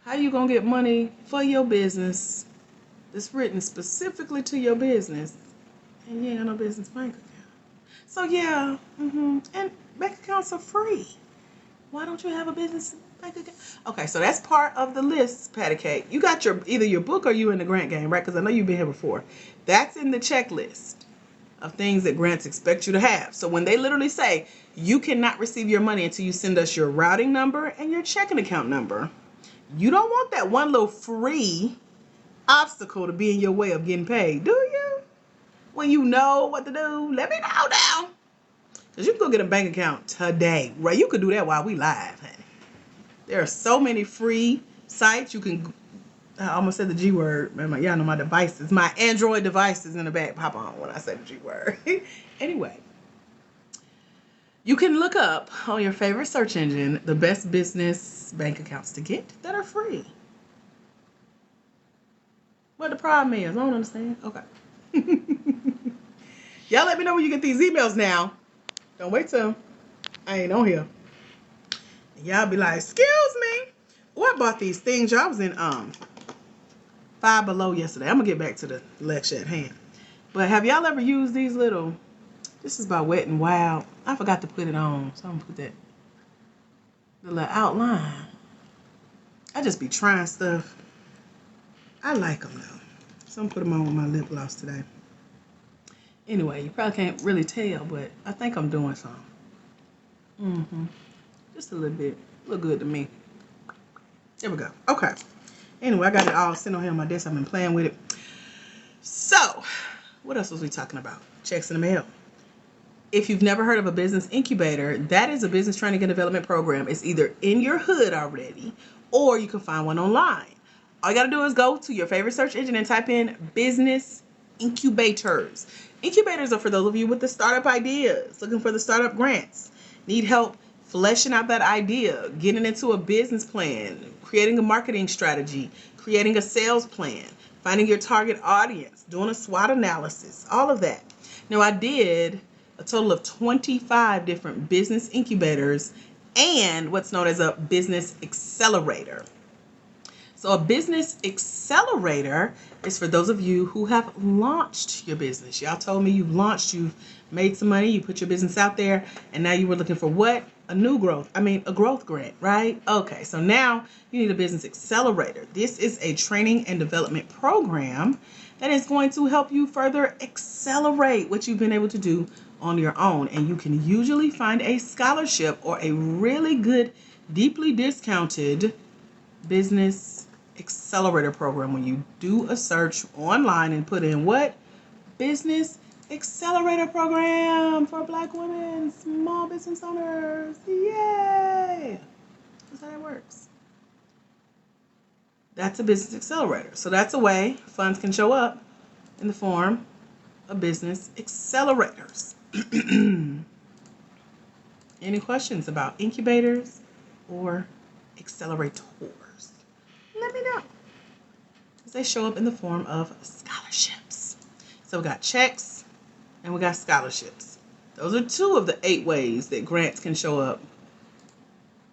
How you gonna get money for your business that's written specifically to your business, and you ain't got no business bank account? So yeah, and bank accounts are free. Why don't you have a business bank account? Okay, so that's part of the list, Patty Cake. You got either your book or you in the grant game, right? Because I know you've been here before. That's in the checklist of things that grants expect you to have. So when they literally say you cannot receive your money until you send us your routing number and your checking account number, you don't want that one little free obstacle to be in your way of getting paid, do you? When you know what to do, let me know now. Because you can go get a bank account today, right? You could do that while we live, honey. There are so many free sites. You can, I almost said the G word. Man, y'all know my devices. My Android devices in the back pop on when I say the G word. Anyway, you can look up on your favorite search engine the best business bank accounts to get that are free. What the problem is, I don't understand. Okay. Y'all let me know when you get these emails now. Don't wait till I ain't on here. Y'all be like, excuse me. Oh, I bought these things. Y'all was in Five Below yesterday. I'm gonna get back to the lecture at hand. But have y'all ever used these little, this is by Wet n Wild. I forgot to put it on, so I'm gonna put that the little outline. I just be trying stuff. I like them though. So I'm gonna put them on with my lip gloss today. Anyway, you probably can't really tell, but I think I'm doing something. Just a little bit. Look good to me. There we go. Okay. Anyway, I got it all sitting on here on my desk. I've been playing with it. So, what else was we talking about? Checks in the mail. If you've never heard of a business incubator, that is a business training and development program. It's either in your hood already, or you can find one online. All you got to do is go to your favorite search engine and type in business incubators. Incubators are for those of you with the startup ideas, looking for the startup grants, need help fleshing out that idea, getting into a business plan, creating a marketing strategy, creating a sales plan, finding your target audience, doing a SWOT analysis, all of that. Now, I did a total of 25 different business incubators and what's known as a business accelerator. So a business accelerator is for those of you who have launched your business. Y'all told me you've launched, you've made some money, you put your business out there, and now you were looking for what? A growth grant, right? Okay, so now you need a business accelerator. This is a training and development program that is going to help you further accelerate what you've been able to do on your own. And you can usually find a scholarship or a really good, deeply discounted business accelerator program when you do a search online and put in what? Business accelerator program for Black women, small business owners. Yay! That's how it works. That's a business accelerator. So that's a way funds can show up in the form of business accelerators. Any questions about incubators or accelerators? Let me know. Because they show up in the form of scholarships. So we got checks and we got scholarships. Those are 2 of the 8 ways that grants can show up.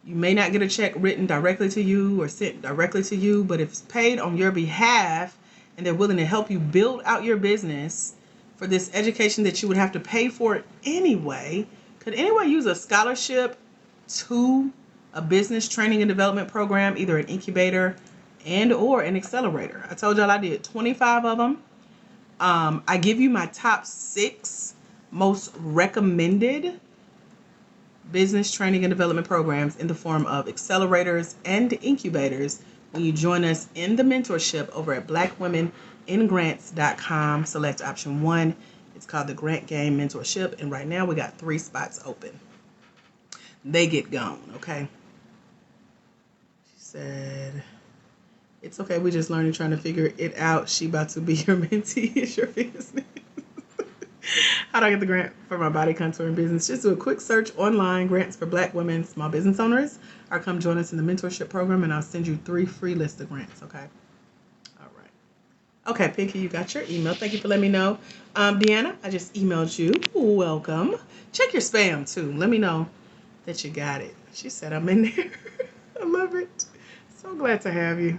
You may not get a check written directly to you or sent directly to you, but if it's paid on your behalf and they're willing to help you build out your business for this education that you would have to pay for it anyway, could anyone use a scholarship to a business training and development program, either an incubator and or an accelerator? I told y'all I did 25 of them. I give you my top 6 most recommended business training and development programs in the form of accelerators and incubators when you join us in the mentorship over at blackwomeningrants.com. Select option 1. It's called the Grant Game Mentorship, and right now we got 3 spots open. they get gone, okay? She said, it's okay. We're just learning, trying to figure it out. She about to be your mentee. It's your business. How do I get the grant for my body contouring business? Just do a quick search online, grants for Black women, small business owners, or come join us in the mentorship program, and I'll send you 3 free lists of grants, okay? All right. Okay, Pinky, you got your email. Thank you for letting me know. Deanna, I just emailed you. Welcome. Check your spam, too. Let me know that you got it. She said I'm in there. I love it. So glad to have you.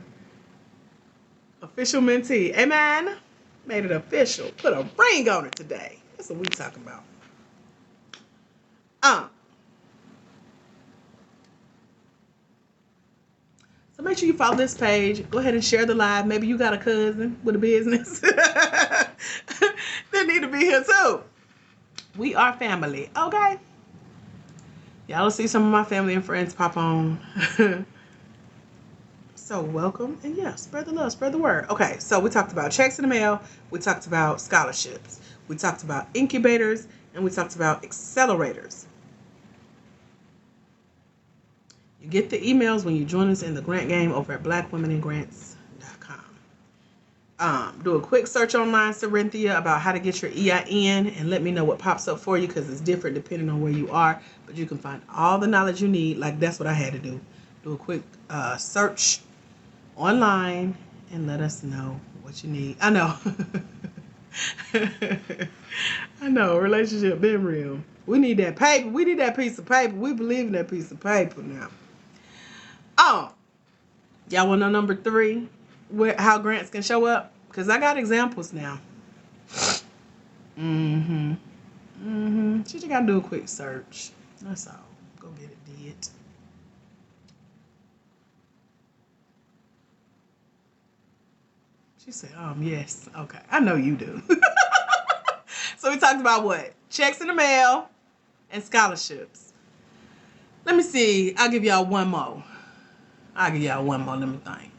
Official mentee. Amen. Made it official. Put a ring on it today. That's what we talking about. So make sure you follow this page. Go ahead and share the live. Maybe you got a cousin with a business that need to be here too. We are family, okay? Y'all will see some of my family and friends pop on. So welcome, and yeah, spread the love, spread the word. Okay, so we talked about checks in the mail, we talked about scholarships, we talked about incubators, and we talked about accelerators. You get the emails when you join us in the grant game over at blackwomenandgrants.com. Do a quick search online, Corinthia, about how to get your EIN, and let me know what pops up for you, because it's different depending on where you are, but you can find all the knowledge you need. Like, that's what I had to do. Do a quick search online and let us know what you need. I know. I know, relationship been real. We need that paper. We need that piece of paper. We believe in that piece of paper now. Oh, y'all want to know number 3? How grants can show up? Because I got examples now. She just got to do a quick search. That's all. Go get it did. She said, yes. Okay. I know you do. So we talked about what? Checks in the mail and scholarships. Let me see. I'll give y'all one more. Let me think.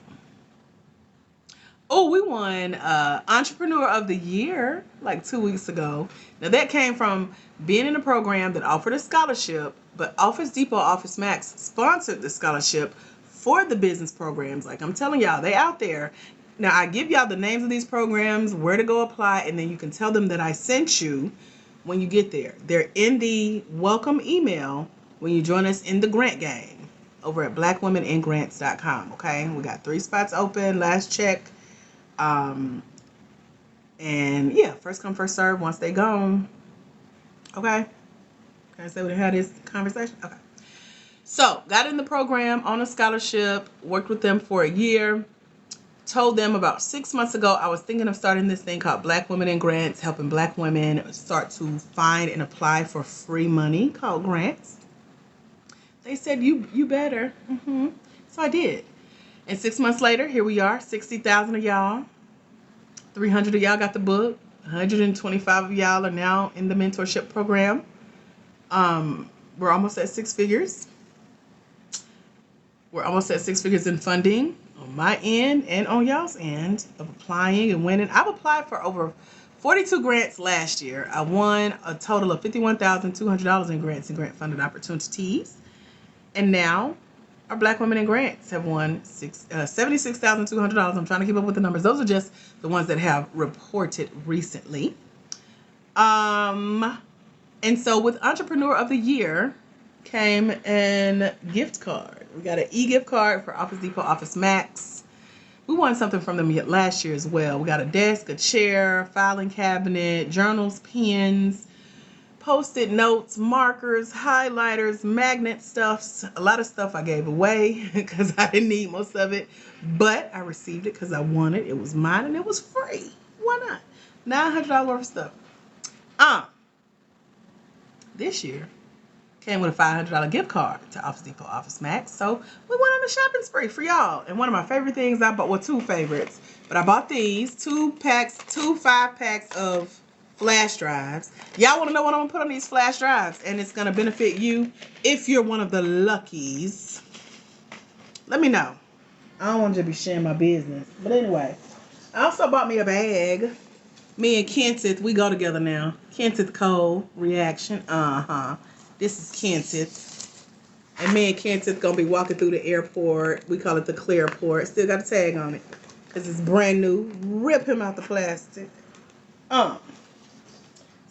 Oh, we won Entrepreneur of the Year like 2 weeks ago. Now, that came from being in a program that offered a scholarship, but Office Depot, Office Max sponsored the scholarship for the business programs. Like I'm telling y'all, they out there. Now, I give y'all the names of these programs, where to go apply, and then you can tell them that I sent you when you get there. They're in the welcome email when you join us in the grant game over at blackwomenandgrants.com, okay? We got 3 spots open, last check. And yeah, first come, first serve once they gone. Okay? Can I say we had this conversation? Okay. So, got in the program on a scholarship, worked with them for a year. Told them about 6 months ago I was thinking of starting this thing called Black Women in Grants, helping Black women start to find and apply for free money called grants. They said, you better. So I did. And 6 months later, here we are, 60,000 of y'all. 300 of y'all got the book. 125 of y'all are now in the mentorship program. We're almost at 6 figures. We're almost at 6 figures in funding on my end and on y'all's end of applying and winning. I've applied for over 42 grants last year. I won a total of $51,200 in grants and grant-funded opportunities. And now our Black Women in Grants have won $76,200. I'm trying to keep up with the numbers. Those are just the ones that have reported recently. And so with Entrepreneur of the Year came an gift card. We got an e-gift card for Office Depot, Office Max. We won something from them last year as well. We got a desk, a chair, filing cabinet, journals, pens, Post-it notes, markers, highlighters, magnet stuffs. A lot of stuff I gave away because I didn't need most of it. But I received it because I wanted it. It was mine and it was free. Why not? $900 worth of stuff. This year came with a $500 gift card to Office Depot, Office Max. So we went on a shopping spree for y'all. And one of my favorite things I bought, well, 2 favorites, but I bought these 2 5-packs of flash drives. Y'all want to know what I'm going to put on these flash drives? And it's going to benefit you if you're one of the luckies. Let me know. I don't want to just be sharing my business. But anyway, I also bought me a bag. Me and Kentith, we go together now. Kentith Cole reaction. This is Kentith. And me and Kent's gonna be walking through the airport. We call it the Clearport. Still got a tag on it because it's brand new. Rip him out the plastic. So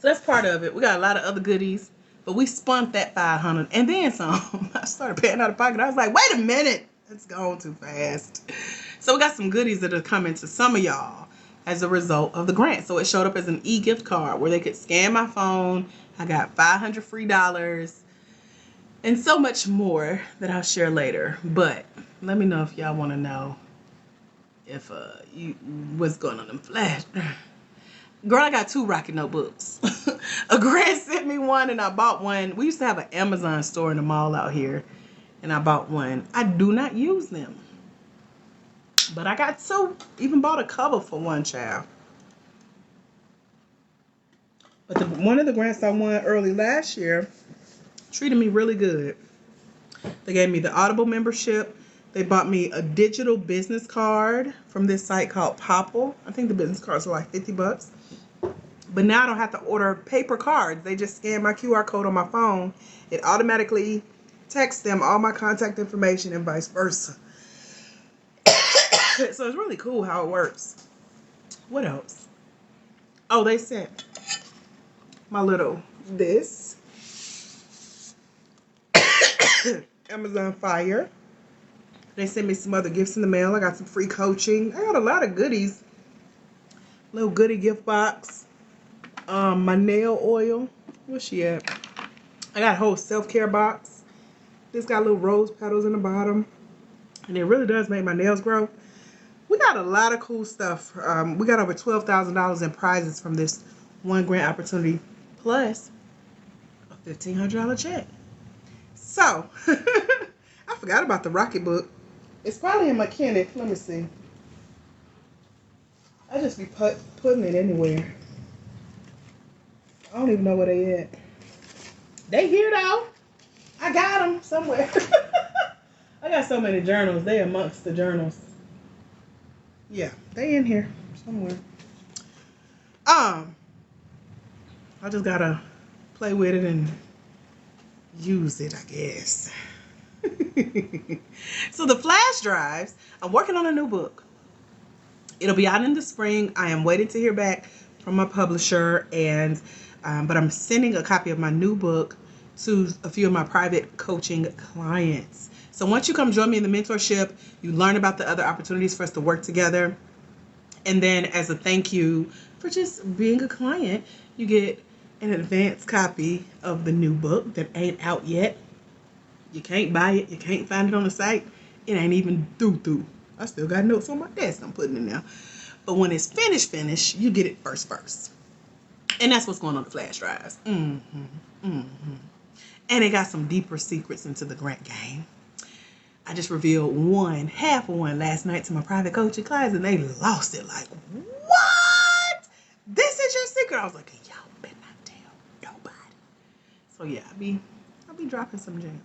that's part of it. We got a lot of other goodies, but we spunt that 500 and then some. I started paying out of pocket. I was like, wait a minute, it's gone too fast. So we got some goodies that are coming to some of y'all as a result of the grant. So it showed up as an e-gift card where they could scan my phone. I got $500 free and so much more that I'll share later. But let me know if y'all want to know if what's going on in Flash. Girl, I got 2 Rocket notebooks. A grant sent me one and I bought one. We used to have an Amazon store in the mall out here and I bought one. I do not use them. But I got 2. Even bought a cover for one, child. But one of the grants I won early last year treated me really good. They gave me the Audible membership. They bought me a digital business card from this site called Popple. I think the business cards are like $50. But now I don't have to order paper cards. They just scan my QR code on my phone. It automatically texts them all my contact information and vice versa. So it's really cool how it works. What else? Oh, they sent my little this Amazon Fire. They sent me some other gifts in the mail. I got some free coaching. I got a lot of goodies. Little goodie gift box. My nail oil. Where's she at? I got a whole self-care box. This got little rose petals in the bottom. And it really does make my nails grow. We got a lot of cool stuff. We got over $12,000 in prizes from this one grant opportunity. Plus a $1,500 check. So, I forgot about the Rocket book. It's probably in my Kenneth. Let me see. I just be putting it anywhere. I don't even know where they at. They here though. I got them somewhere. I got so many journals. They amongst the journals. Yeah, they in here somewhere. I just gotta play with it and use it, I guess. So the flash drives, I'm working on a new book. It'll be out in the spring. I am waiting to hear back from my publisher, and but I'm sending a copy of my new book to a few of my private coaching clients. So once you come join me in the mentorship, you learn about the other opportunities for us to work together. And then as a thank you for just being a client, you get an advanced copy of the new book that ain't out yet. You can't buy it. You can't find it on the site. It ain't even through. I still got notes on my desk I'm putting in there. But when it's finished, you get it first. And that's what's going on the flash drives. And it got some deeper secrets into the grant game. I just revealed half of one last night to my private coaching clients, and they lost it. Like, what? This is your secret? I was like, y'all better not tell nobody. So yeah, I'll be dropping some gems.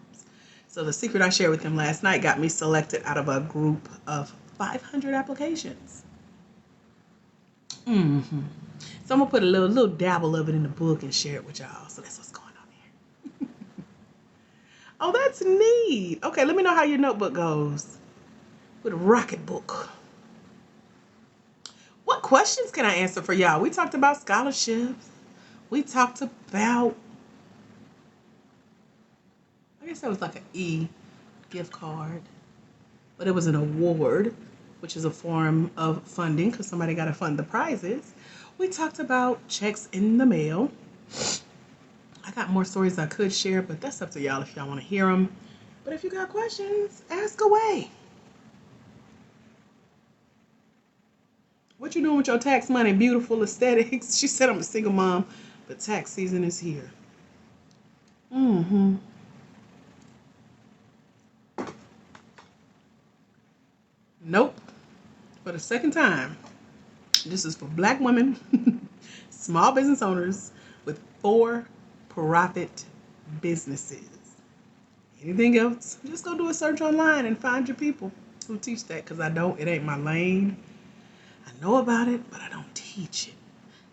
So the secret I shared with them last night got me selected out of a group of 500 applications. So I'm gonna put a little dabble of it in the book and share it with y'all. So that's what's going on here. Oh, that's neat. Okay, let me know how your notebook goes with a Rocket book. What questions can I answer for y'all? We talked about scholarships. We talked about, I guess that was like an e-gift card, but it was an award, which is a form of funding because somebody got to fund the prizes. We talked about checks in the mail. I got more stories I could share, but that's up to y'all if y'all want to hear them. But if you got questions, ask away. What you doing with your tax money? Beautiful aesthetics. She said I'm a single mom, but tax season is here. Nope. For the second time. This is for Black women, small business owners with for-profit businesses. Anything else, just go do a search online and find your people who teach that, because it ain't my lane. I know about it, but I don't teach it.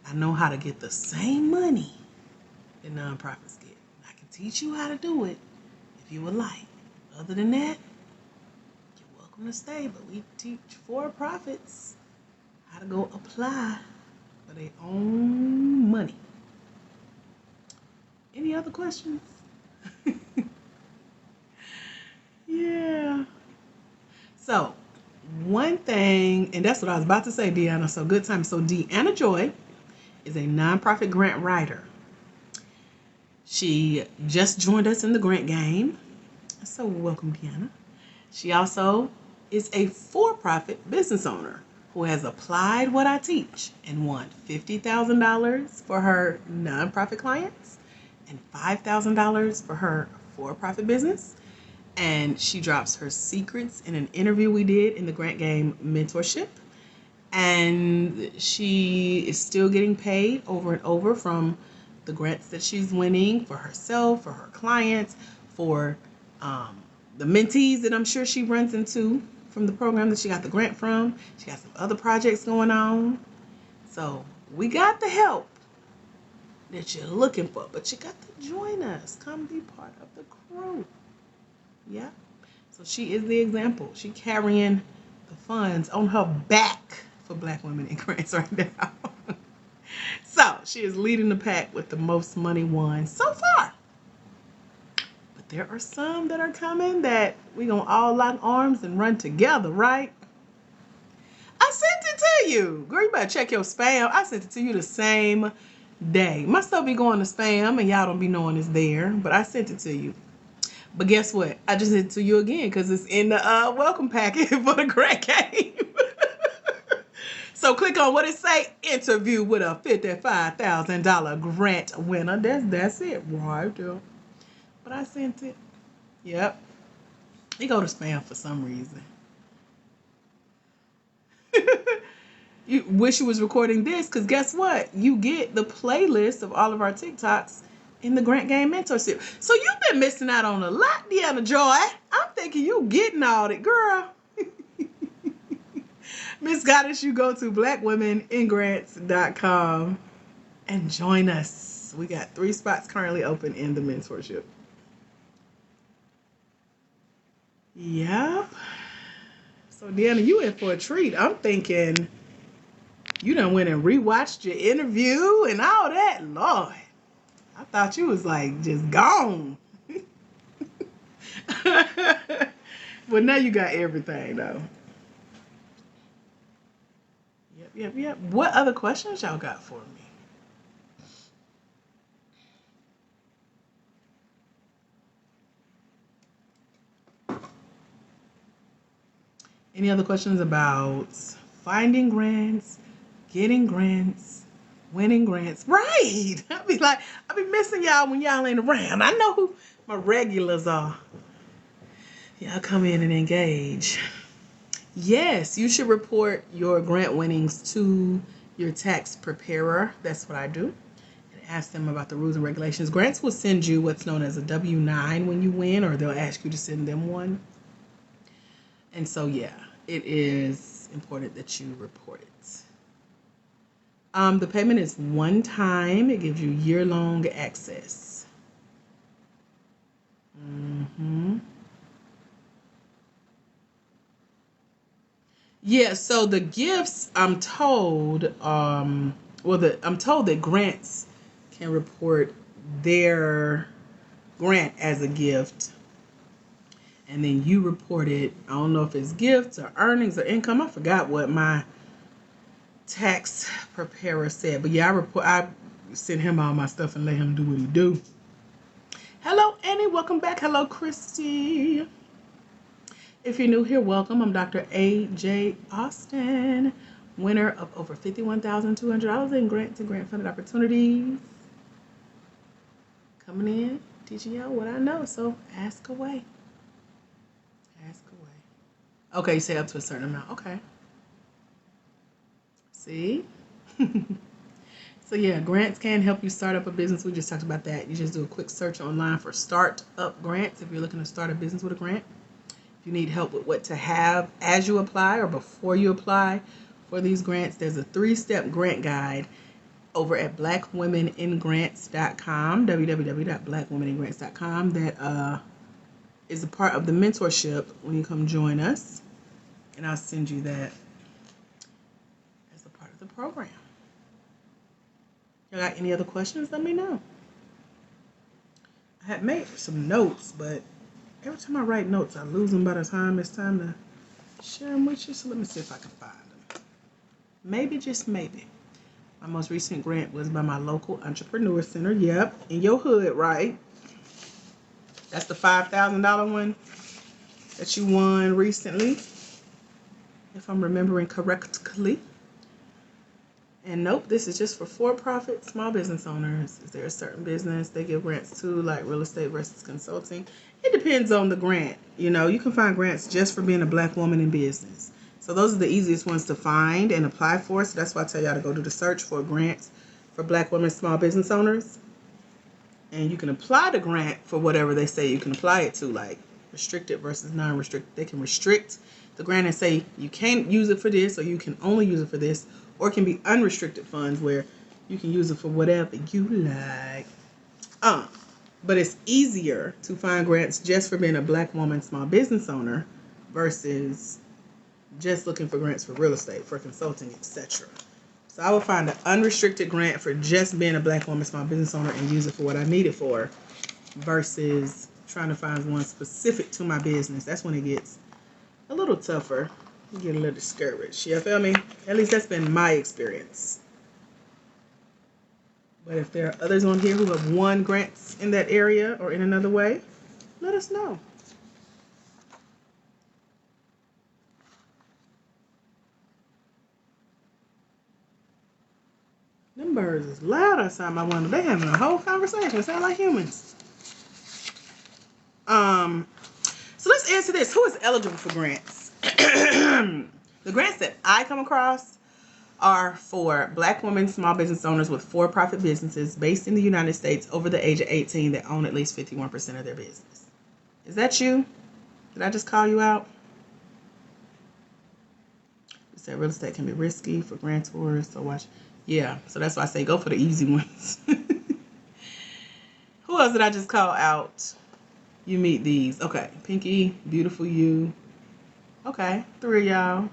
I know how to get the same money that nonprofits get. I can teach you how to do it if you would like. Other than that, you're welcome to stay. But we teach for-profits how to go apply for their own money. Any other questions? Yeah. So, one thing, and that's what I was about to say, Deanna. So, good time. So, Deanna Joy is a nonprofit grant writer. She just joined us in the grant game. So, welcome, Deanna. She also is a for-profit business owner who has applied what I teach and won $50,000 for her nonprofit clients and $5,000 for her for-profit business. And she drops her secrets in an interview we did in the Grant Game mentorship. And she is still getting paid over and over from the grants that she's winning for herself, for her clients, for the mentees that I'm sure she runs into from the program that she got the grant from. She got some other projects going on. So we got the help that you're looking for, but you got to join us. Come be part of the crew. Yeah. So she is the example. She carrying the funds on her back for Black women in grants right now. So she is leading the pack with the most money won so far. But there are some that are coming that we gonna all lock arms and run together, right? I sent it to you. Girl, you better check your spam. I sent it to you the same day. My stuff be going to spam and y'all don't be knowing it's there, but I sent it to you. But guess what? I just sent it to you again because it's in the welcome packet for the grant game. So click on what it say, interview with a $55,000 grant winner. That's it right there. But I sent it. Yep. It go to spam for some reason. You wish you was recording this because guess what? You get the playlist of all of our TikToks in the Grant Game Mentorship. So you've been missing out on a lot, Deanna Joy. I'm thinking you getting all that, girl. Miss Goddess, you go to blackwomeningrants.com and join us. We got 3 spots currently open in the mentorship. Yep. So Deanna, you in for a treat. I'm thinking you done went and rewatched your interview and all that. Lord, I thought you was like just gone. But now you got everything though. Yep. What other questions y'all got for me? Any other questions about finding grants, getting grants, winning grants? Right. I be missing y'all when y'all ain't around. I know who my regulars are. Y'all come in and engage. Yes, you should report your grant winnings to your tax preparer. That's what I do. And ask them about the rules and regulations. Grants will send you what's known as a W-9 when you win, or they'll ask you to send them one. And so, yeah, it is important that you report it. The payment is one time. It gives you year-long access. Yeah, so the gifts, I'm told, I'm told that grants can report their grant as a gift. And then you report it. I don't know if it's gifts or earnings or income. I forgot what my tax preparer said. But yeah, I send him all my stuff and let him do what he do. Hello, Annie. Welcome back. Hello, Christy. If you're new here, welcome. I'm Dr. A.J. Austin, winner of over $51,200 in grants and grant-funded opportunities. Coming in, teaching y'all what I know. So ask away. Ask away. Okay, you say up to a certain amount. Okay. See? So yeah, grants can help you start up a business. We just talked about that. You just do a quick search online for startup grants if you're looking to start a business with a grant. If you need help with what to have as you apply or before you apply for these grants, there's a 3-step grant guide over at blackwomeningrants.com, www.blackwomeningrants.com, that is a part of the mentorship when you come join us. And I'll send you that as a part of the program. You got any other questions? Let me know. I had made some notes, but every time I write notes, I lose them by the time it's time to share them with you. So let me see if I can find them. Maybe, just maybe. My most recent grant was by my local entrepreneur center. Yep, in your hood, right? That's the $5,000 one that you won recently, if I'm remembering correctly. And nope, this is just for for-profit small business owners. Is there a certain business they give grants to, like real estate versus consulting? It depends on the grant. You know, you can find grants just for being a Black woman in business. So those are the easiest ones to find and apply for. So that's why I tell y'all to go do the search for grants for Black women small business owners. And you can apply the grant for whatever they say you can apply it to, like restricted versus non-restricted. They can restrict the grant and say you can't use it for this, or you can only use it for this, or it can be unrestricted funds where you can use it for whatever you like. But it's easier to find grants just for being a Black woman small business owner versus just looking for grants for real estate, for consulting, etc. So I will find an unrestricted grant for just being a Black woman small business owner and use it for what I need it for, versus trying to find one specific to my business. That's when it gets a little tougher. You get a little discouraged. You feel me? At least that's been my experience. But if there are others on here who have won grants in that area or in another way, let us know. Them birds is loud outside my window. They having a whole conversation. It sound like humans. So let's answer this. Who is eligible for grants? The grants that I come across are for Black women small business owners with for-profit businesses based in the United States over the age of 18 that own at least 51% of their business. Is that you? Did I just call you out? You said real estate can be risky for grantors, so watch. Yeah, so that's why I say go for the easy ones. Who else did I just call out? You meet these. Okay, Pinky, Beautiful You. Okay, 3 of y'all.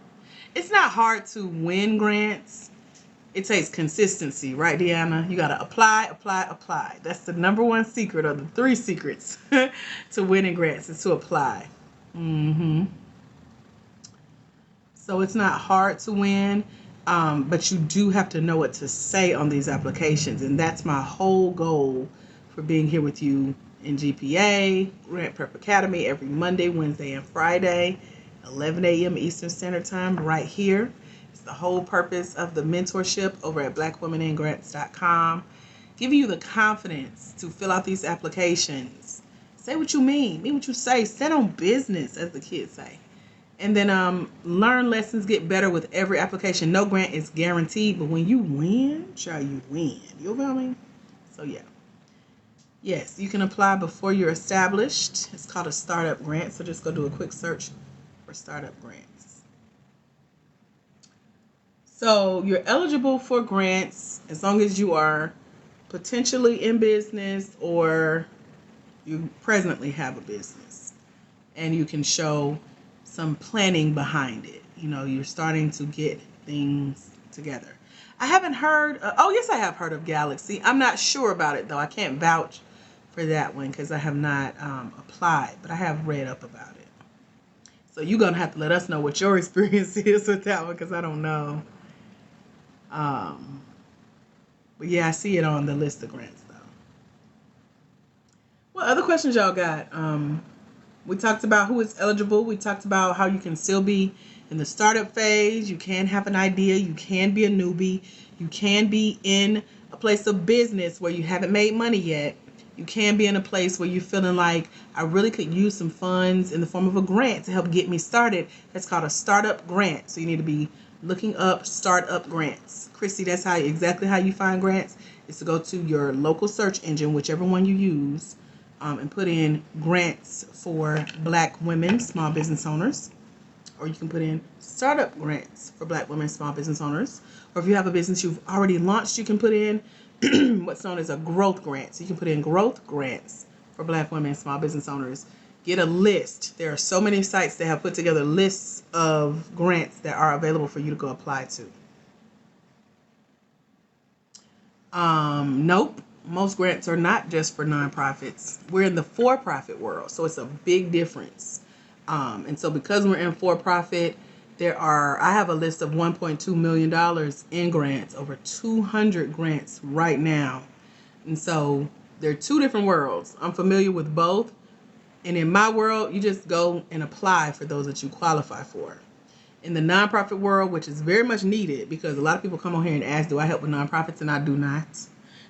It's not hard to win grants. It takes consistency, right, Deanna? You got to apply, apply, apply. That's the number one secret, or the 3 secrets to winning grants, is to apply. So it's not hard to win, but you do have to know what to say on these applications. And that's my whole goal for being here with you in GPA, Grant Prep Academy, every Monday, Wednesday, and Friday, 11 a.m. Eastern Standard Time, right here. It's the whole purpose of the mentorship over at blackwomenandgrants.com. Giving you the confidence to fill out these applications. Say what you mean what you say. Stand on business, as the kids say. And then learn lessons, get better with every application. No grant is guaranteed, but when you win, child, you win. You feel me? So yeah. Yes, you can apply before you're established. It's called a startup grant. So just go do a quick search for startup grants. So you're eligible for grants as long as you are potentially in business or you presently have a business and you can show some planning behind it. You know, you're starting to get things together. I haven't heard, yes, I have heard of Galaxy. I'm not sure about it though. I can't vouch for that one because I have not applied, but I have read up about it. So you're going to have to let us know what your experience is with that one because I don't know. But yeah, I see it on the list of grants though. What other questions y'all got? We talked about who is eligible. We talked about how you can still be in the startup phase. You can have an idea. You can be a newbie. You can be in a place of business where you haven't made money yet. You can be in a place where you're feeling like I really could use some funds in the form of a grant to help get me started. That's called a startup grant. So you need to be looking up startup grants. Christy, that's exactly how you find grants, is to go to your local search engine, whichever one you use, and put in grants for Black women small business owners. Or you can put in startup grants for Black women small business owners. Or if you have a business you've already launched, you can put in what's known as a growth grant. So you can put in growth grants for Black women small business owners. Get a list. There are so many sites that have put together lists of grants that are available for you to go apply to. Nope. Most grants are not just for nonprofits. We're in the for-profit world, so it's a big difference. And so because we're in for-profit, I have a list of $1.2 million in grants, over 200 grants right now. And so they're two different worlds. I'm familiar with both. And in my world, you just go and apply for those that you qualify for. In the nonprofit world, which is very much needed because a lot of people come on here and ask, do I help with nonprofits? And I do not.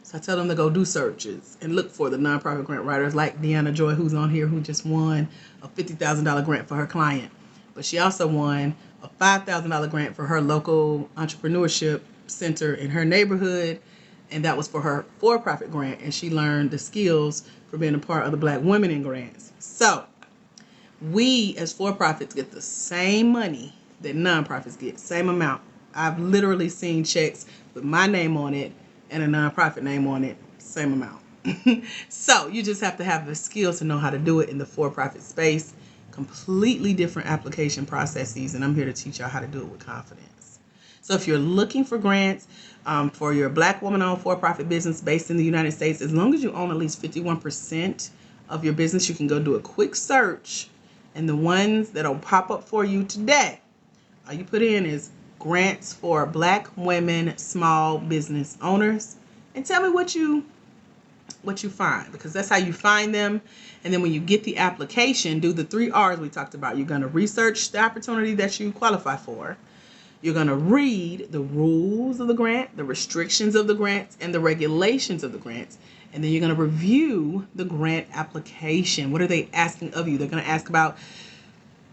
So I tell them to go do searches and look for the nonprofit grant writers like Deanna Joy, who's on here, who just won a $50,000 grant for her client. But she also won a $5,000 grant for her local entrepreneurship center in her neighborhood. And that was for her for-profit grant. And she learned the skills for being a part of the Black Women in Grants. So we as for-profits get the same money that nonprofits get, same amount. I've literally seen checks with my name on it and a nonprofit name on it, same amount. So you just have to have the skills to know how to do it in the for-profit space. Completely different application processes, and I'm here to teach y'all how to do it with confidence. So if you're looking for grants for your Black woman-owned for-profit business based in the United States, as long as you own at least 51% of your business, you can go do a quick search, and the ones that'll pop up for you today, all you put in is grants for Black women small business owners, and tell me what you find, because that's how you find them. And then when you get the application, do the 3 R's we talked about. You're going to research the opportunity that you qualify for. You're going to read the rules of the grant, the restrictions of the grants, and the regulations of the grants. And then you're going to review the grant application. What are they asking of you? They're going to ask about,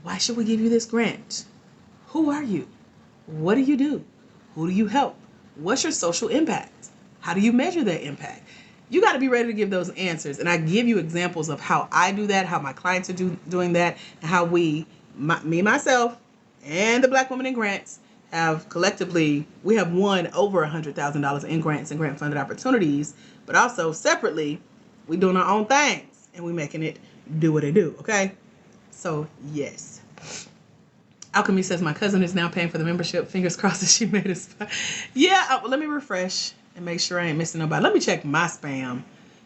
why should we give you this grant? Who are you? What do you do? Who do you help? What's your social impact? How do you measure that impact? You got to be ready to give those answers. And I give you examples of how I do that, how my clients are doing that, and how myself, and the Black Women in Grants have collectively, we have won over $100,000 in grants and grant funded opportunities, but also separately, we doing our own things and we making it do what it do. Okay. So yes. Alchemy says my cousin is now paying for the membership. Fingers crossed that she made us. Yeah. Let me refresh and make sure I ain't missing nobody. Let me check my spam,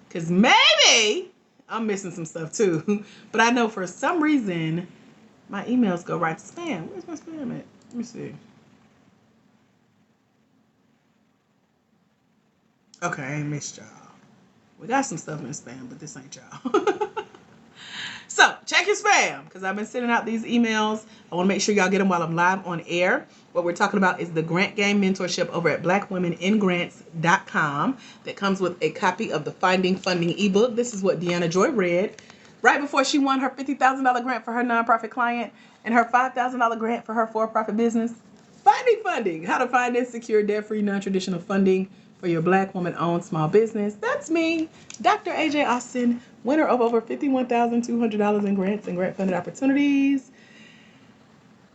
because maybe I'm missing some stuff too. But I know for some reason my emails go right to spam. Where's my spam at? Let me see. Okay, I ain't missed y'all. We got some stuff in the spam, but this ain't y'all. So check your spam, because I've been sending out these emails. I want to make sure y'all get them while I'm live on air. What we're talking about is the Grant Game Mentorship over at blackwomeningrants.com that comes with a copy of the Finding Funding ebook. This is what Deanna Joy read right before she won her $50,000 grant for her nonprofit client and her $5,000 grant for her for-profit business. Finding Funding, how to find and secure debt-free, non-traditional funding for your Black woman-owned small business. That's me, Dr. AJ Austin, winner of over $51,200 in grants and grant-funded opportunities.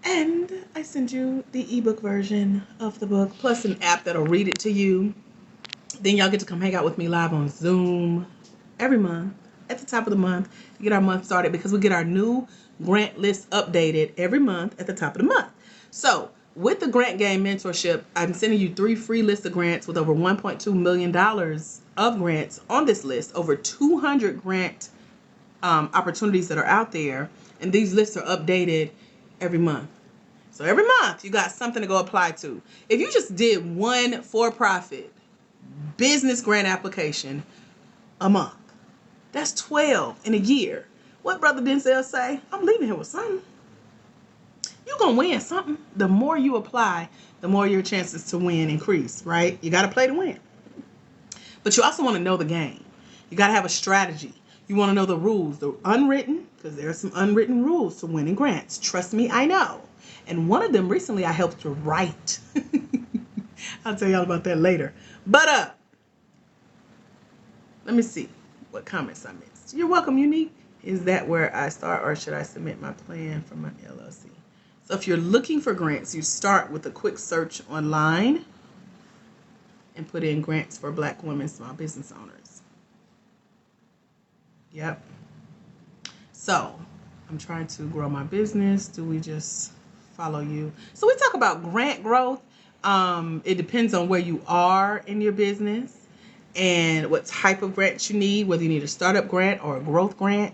And I send you the ebook version of the book, plus an app that'll read it to you. Then y'all get to come hang out with me live on Zoom every month at the top of the month to get our month started, because we get our new grant list updated every month at the top of the month. So with the Grant Game Mentorship, I'm sending you 3 free lists of grants with over $1.2 million of grants on this list, over 200 grant opportunities that are out there. And these lists are updated every month. So every month you got something to go apply to. If you just did one for-profit business grant application a month, that's 12 in a year. What Brother Denzel say? I'm leaving here with something. You're going to win something. The more you apply, the more your chances to win increase, right? You got to play to win. But you also want to know the game. You got to have a strategy. You want to know the rules, the unwritten, because there are some unwritten rules to winning grants. Trust me, I know. And one of them recently I helped to write. I'll tell y'all about that later. But let me see what comments I missed. You're welcome, Unique. Is that where I start, or should I submit my plan for my LLC? So if you're looking for grants, you start with a quick search online and put in grants for Black women small business owners. Yep. So So I'm trying to grow my business. Do we just follow you? So we talk about grant growth. It depends on where you are in your business and what type of grant you need, whether you need a startup grant or a growth grant.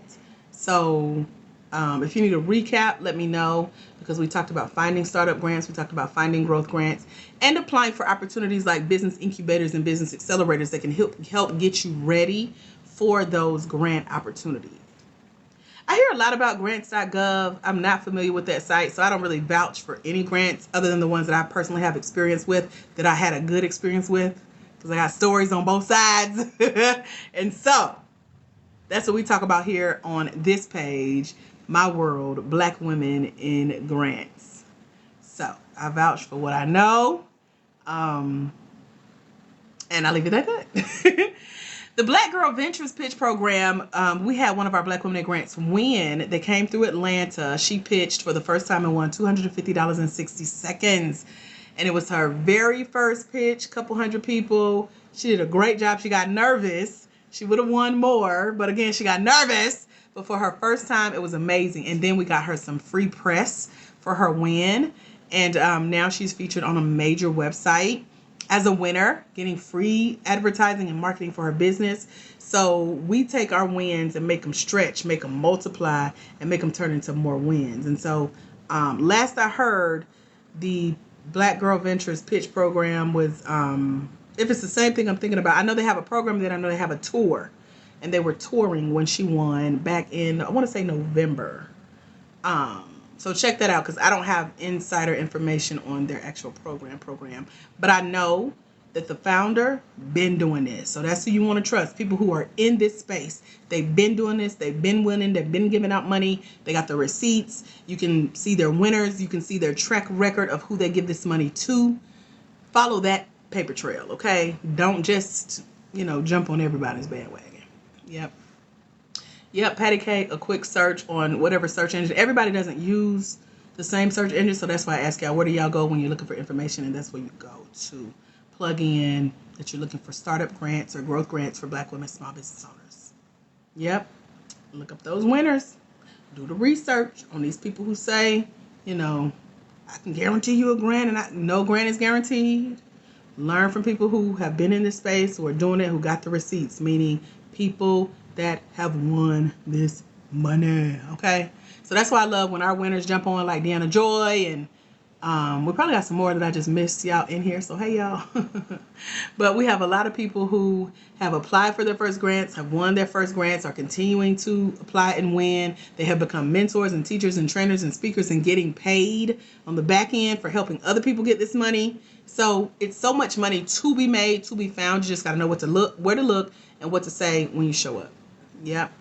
So if you need a recap, let me know, because we talked about finding startup grants, we talked about finding growth grants, and applying for opportunities like business incubators and business accelerators that can help get you ready for those grant opportunities. I hear a lot about grants.gov. I'm not familiar with that site, so I don't really vouch for any grants other than the ones that I personally have experience with, that I had a good experience with, because I got stories on both sides. And so that's what we talk about here on this page, My World, Black Women in Grants. So I vouch for what I know, and I'll leave it at that. The Black Girl Ventures Pitch Program, we had one of our Black Women in Grants win. They came through Atlanta. She pitched for the first time and won $250 in 60 seconds. And it was her very first pitch, couple hundred people. She did a great job. She got nervous. She would have won more, but again, she got nervous. But for her first time, it was amazing. And then we got her some free press for her win. And now she's featured on a major website as a winner, getting free advertising and marketing for her business. So we take our wins and make them stretch, make them multiply, and make them turn into more wins. And so last I heard, the Black Girl Ventures Pitch Program was, if it's the same thing I'm thinking about, I know they have a program, then I know they have a tour. And they were touring when she won back in, I want to say November. So check that out, because I don't have insider information on their actual program. But I know that the founder been doing this. So that's who you want to trust. People who are in this space. They've been doing this. They've been winning. They've been giving out money. They got the receipts. You can see their winners. You can see their track record of who they give this money to. Follow that paper trail, okay? Don't just, jump on everybody's bandwagon. Yep, Patty Cake, a quick search on whatever search engine. Everybody doesn't use the same search engine, so that's why I ask y'all, where do y'all go when you're looking for information? And that's where you go to plug in that you're looking for startup grants or growth grants for Black women small business owners. Yep, look up those winners. Do the research on these people who say, I can guarantee you a grant, and no grant is guaranteed. Learn from people who have been in this space, who are doing it, who got the receipts, meaning people that have won this money, okay? So that's why I love when our winners jump on, like Deanna Joy, and we probably got some more that I just missed y'all in here, so hey y'all. But we have a lot of people who have applied for their first grants, have won their first grants, are continuing to apply and win. They have become mentors and teachers and trainers and speakers and getting paid on the back end for helping other people get this money. So it's so much money to be made, to be found. You just got to know where to look, and what to say when you show up. Yep.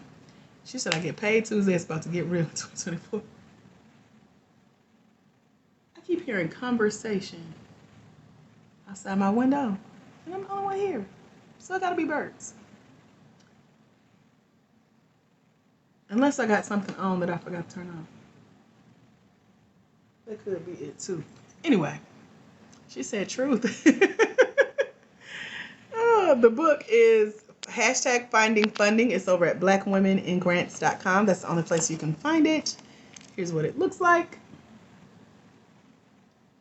She said I get paid Tuesday. It's about to get real in 2024. I keep hearing conversation outside my window, and I'm the only one here. So it gotta be birds. Unless I got something on that I forgot to turn on. That could be it too. Anyway, she said truth. The book is #Finding Funding. It's over at blackwomeningrants.com. That's the only place you can find it. Here's what it looks like.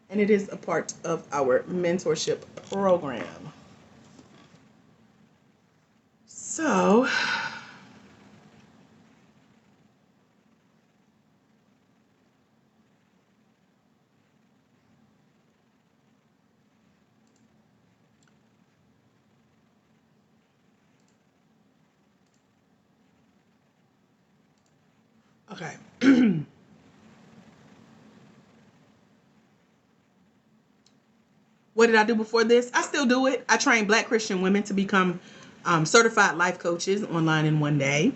And it is a part of our mentorship program. So, okay. What did I do before this? I still do it. I train Black Christian women to become certified life coaches online in one day.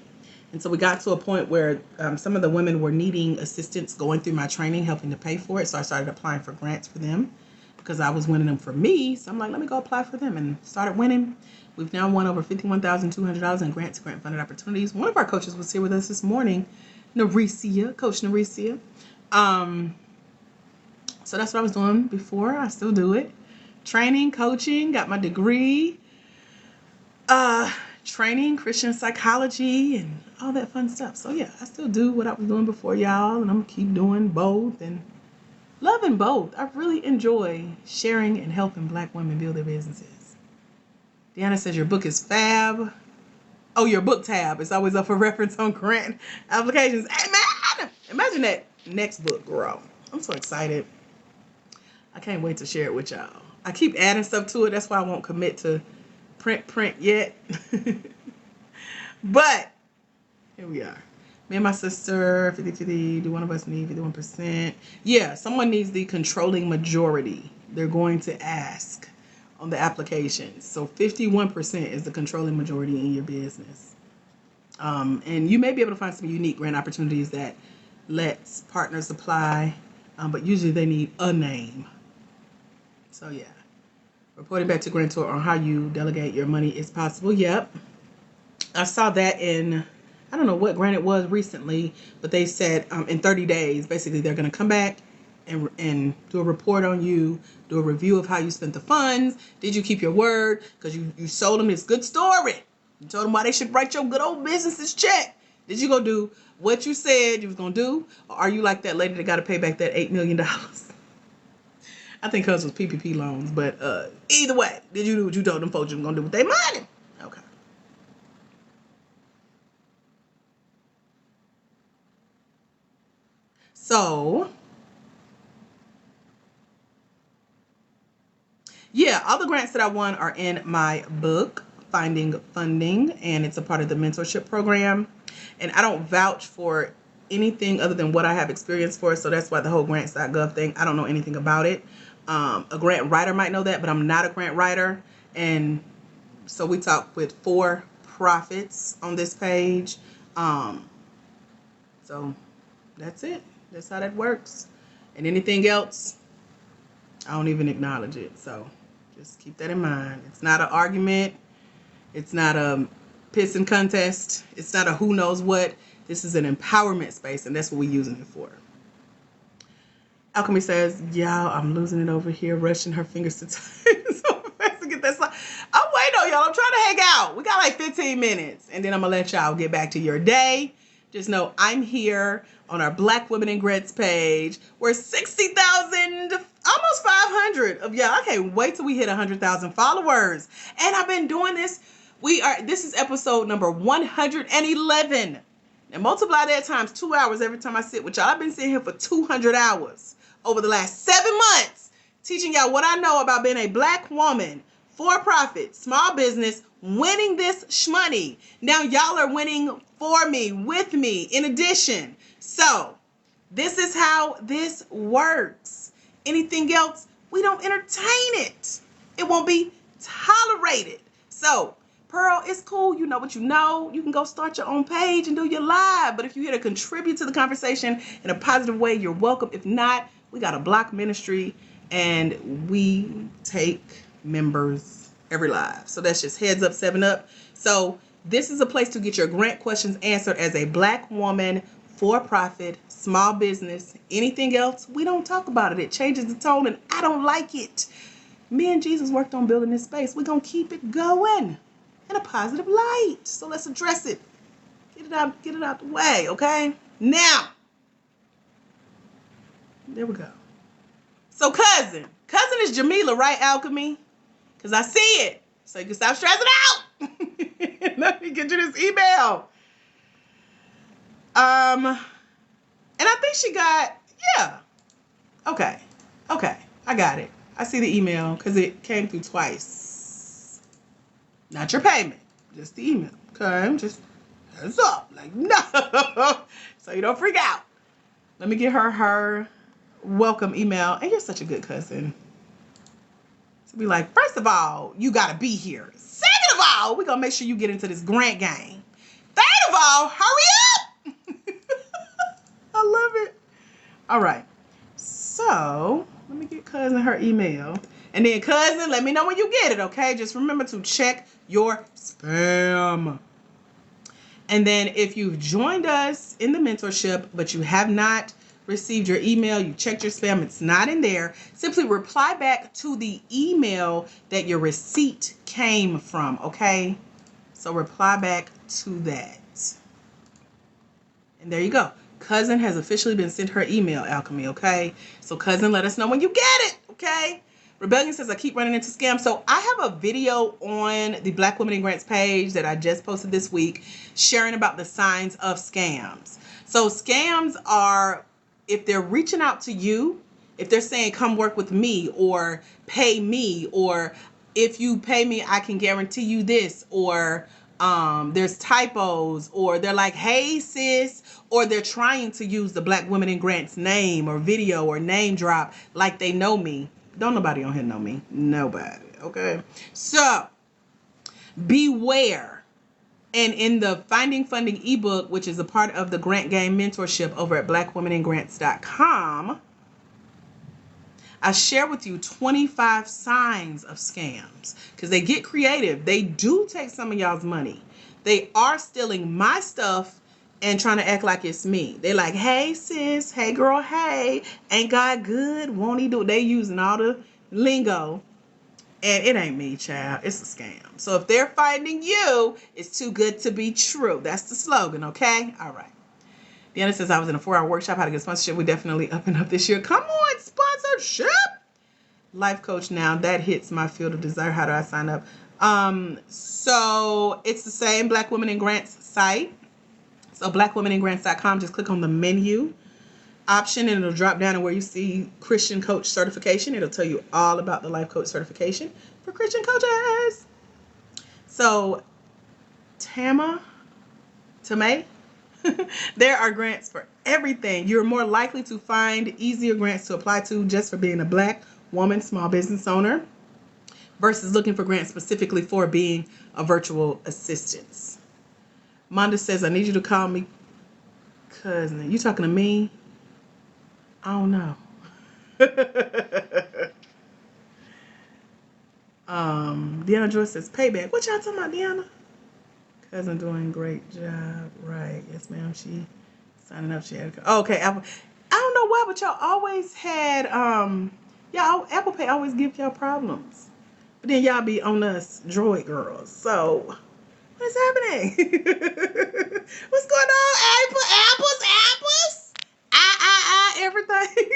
And so we got to a point where some of the women were needing assistance going through my training, helping to pay for it. So I started applying for grants for them because I was winning them for me. So I'm like, let me go apply for them, and started winning. We've now won over $51,200 in grant funded opportunities. One of our coaches was here with us this morning, Coach Naricia. So that's what I was doing before. I still do it. Training, coaching, got my degree. training, Christian psychology, and all that fun stuff. So yeah, I still do what I was doing before y'all, and I'm gonna keep doing both and loving both. I really enjoy sharing and helping Black women build their businesses. Deanna says your book is fab. Oh, your book tab is always up for reference on grant applications. Hey man, imagine that next book, girl. I'm so excited. I can't wait to share it with y'all. I keep adding stuff to it. That's why I won't commit to print yet. But here we are. Me and my sister, 50-50. Do one of us need 51%? Yeah, someone needs the controlling majority. They're going to ask on the application. So 51% is the controlling majority in your business. And you may be able to find some unique grant opportunities that lets partners apply, but usually they need a name. So yeah. Reporting back to grantor on how you delegate your money is possible. Yep. I saw that in, I don't know what grant it was recently, but they said in 30 days, basically they're going to come back and do a report on you, do a review of how you spent the funds. Did you keep your word? Because you sold them this good story. You told them why they should write your good old business's check. Did you go do what you said you was going to do? Or are you like that lady that got to pay back that $8 million? I think hers was PPP loans, but either way, did you do what you told them folks you were going to do with their money? Okay. So, yeah, all the grants that I won are in my book, Finding Funding, and it's a part of the mentorship program. And I don't vouch for anything other than what I have experience for, so that's why the whole grants.gov thing, I don't know anything about it. A grant writer might know that, but I'm not a grant writer. And so we talk with for-profits on this page. So that's it. That's how that works. And anything else, I don't even acknowledge it. So just keep that in mind. It's not an argument. It's not a pissing contest. It's not a who knows what. This is an empowerment space, and that's what we're using it for. Alchemy says, y'all, I'm losing it over here, rushing her fingers to type so fast to get that slide. I'm waiting on y'all. I'm trying to hang out. We got like 15 minutes, and then I'm going to let y'all get back to your day. Just know I'm here on our Black Women in Grants page. We're 60,000, almost 500 of y'all. I can't wait till we hit 100,000 followers. And I've been doing this. This is episode number 111. And multiply that times 2 hours every time I sit with y'all. I've been sitting here for 200 hours over the last 7 months, teaching y'all what I know about being a Black woman, for-profit, small business, winning this shmoney. Now y'all are winning for me, with me, in addition. So this is how this works. Anything else, we don't entertain it. It won't be tolerated. So Pearl, it's cool. You know what you know. You can go start your own page and do your live. But if you're here to contribute to the conversation in a positive way, you're welcome. If not, we got a block ministry and we take members every live. So that's just heads up, 7 up. So this is a place to get your grant questions answered as a Black woman, for-profit, small business. Anything else, we don't talk about it. It changes the tone and I don't like it. Me and Jesus worked on building this space. We're going to keep it going in a positive light. So let's address it. Get it out the way, okay? Now, there we go. So cousin is Jamila, right, Alchemy? Because I see it. So you can stop stressing out. Let me get you this email. And I think she got, yeah. Okay, I got it. I see the email because it came through twice. Not your payment, just the email. Okay, just heads up, like no, so you don't freak out. Let me get her welcome email. And you're such a good cousin. To be like, first of all, you gotta be here. Second of all, we're gonna make sure you get into this grant game. Third of all, hurry up. I love it. All right, so let me get cousin her email. And then cousin, let me know when you get it, okay? Just remember to check your spam. And then if you've joined us in the mentorship, but you have not received your email, you checked your spam, it's not in there, simply reply back to the email that your receipt came from, okay? So reply back to that. And there you go. Cousin has officially been sent her email, Alchemy, okay? So cousin, let us know when you get it, okay? Rebellion says, I keep running into scams. So I have a video on the Black Women in Grants page that I just posted this week sharing about the signs of scams. So scams are, if they're reaching out to you, if they're saying, come work with me, or pay me, or if you pay me, I can guarantee you this, or there's typos, or they're like, hey sis, or they're trying to use the Black Women in Grants name or video or name drop like they know me. Don't nobody on here know me. Nobody. Okay. So beware. And in the Finding Funding ebook, which is a part of the Grant Game mentorship over at blackwomeningrants.com, I share with you 25 signs of scams because they get creative. They do take some of y'all's money. They are stealing my stuff and trying to act like it's me. They're like, hey sis, hey girl, hey, ain't God good? Won't he do it? They using all the lingo. And it ain't me, child. It's a scam. So if they're finding you, it's too good to be true. That's the slogan, okay? All right. Deanna says, I was in a 4-hour workshop, how to get sponsorship. We definitely up and up this year. Come on, sponsorship. Life coach now. That hits my field of desire. How do I sign up? So it's the same Black Women in Grants site. So blackwomeningrants.com. Just click on the menu option and it'll drop down to where you see Christian coach certification. It'll tell you all about the life coach certification for Christian coaches. So Tamay, there are grants for everything. You're more likely to find easier grants to apply to just for being a Black woman, small business owner, versus looking for grants specifically for being a virtual assistant. Monda says, I need you to call me cousin. You talking to me? I don't know. Deanna Joyce says, payback. What y'all talking about, Deanna? Cousin doing great job. Right. Yes, ma'am. She signing up. She had okay, Apple. I don't know why, but y'all always had y'all Apple Pay always give y'all problems. But then y'all be on us Droid girls. So what's happening? What's going on? Apples? Everything.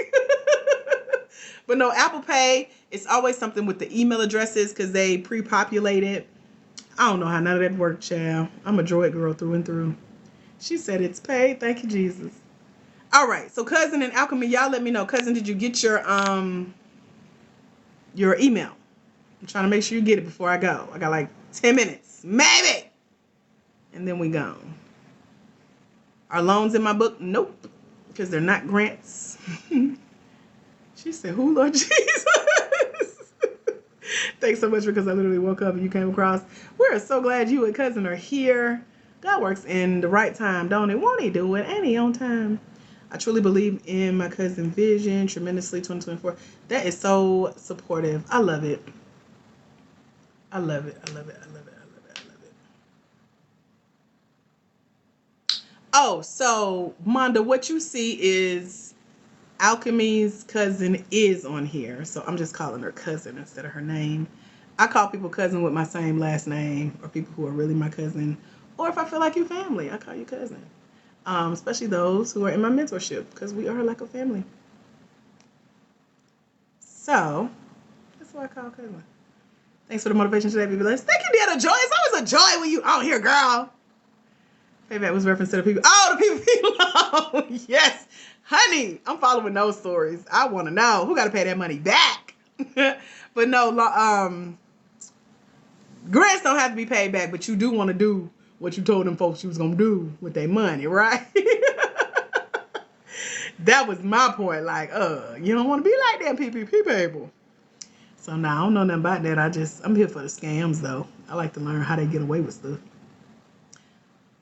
But no, Apple Pay, it's always something with the email addresses because they pre-populate it. I don't know how none of that worked, child. I'm a Droid girl through and through. She said it's paid. Thank you, Jesus. All right. So cousin and Alchemy, y'all let me know. Cousin, did you get your email? I'm trying to make sure you get it before I go. I got like 10 minutes, maybe. And then we go. Are loans in my book? Nope. Because they're not grants. She said, who, Lord Jesus? Thanks so much because I literally woke up and you came across. We're so glad you and cousin are here. God works in the right time, don't it? Won't he do it? Ain't he on time? I truly believe in my cousin vision tremendously 2024. That is so supportive. I love it. I love it. I love it. I love it. I love it. I love it. Oh, so Monda, what you see is Alchemy's cousin is on here. So I'm just calling her cousin instead of her name. I call people cousin with my same last name, or people who are really my cousin. Or if I feel like you family, I call you cousin. Especially those who are in my mentorship, because we are like a family. So that's why I call cousin. Thanks for the motivation today, be blessed. Thank you, Deanna Joy. It's always a joy when you on here, girl. Payback was reference to the people. Oh, the people. Yes. Honey, I'm following those stories. I want to know who got to pay that money back. But no, grants don't have to be paid back, but you do want to do what you told them folks you was going to do with their money, right? That was my point. Like, you don't want to be like that PPP people. So now I don't know nothing about that. I'm here for the scams though. I like to learn how they get away with stuff.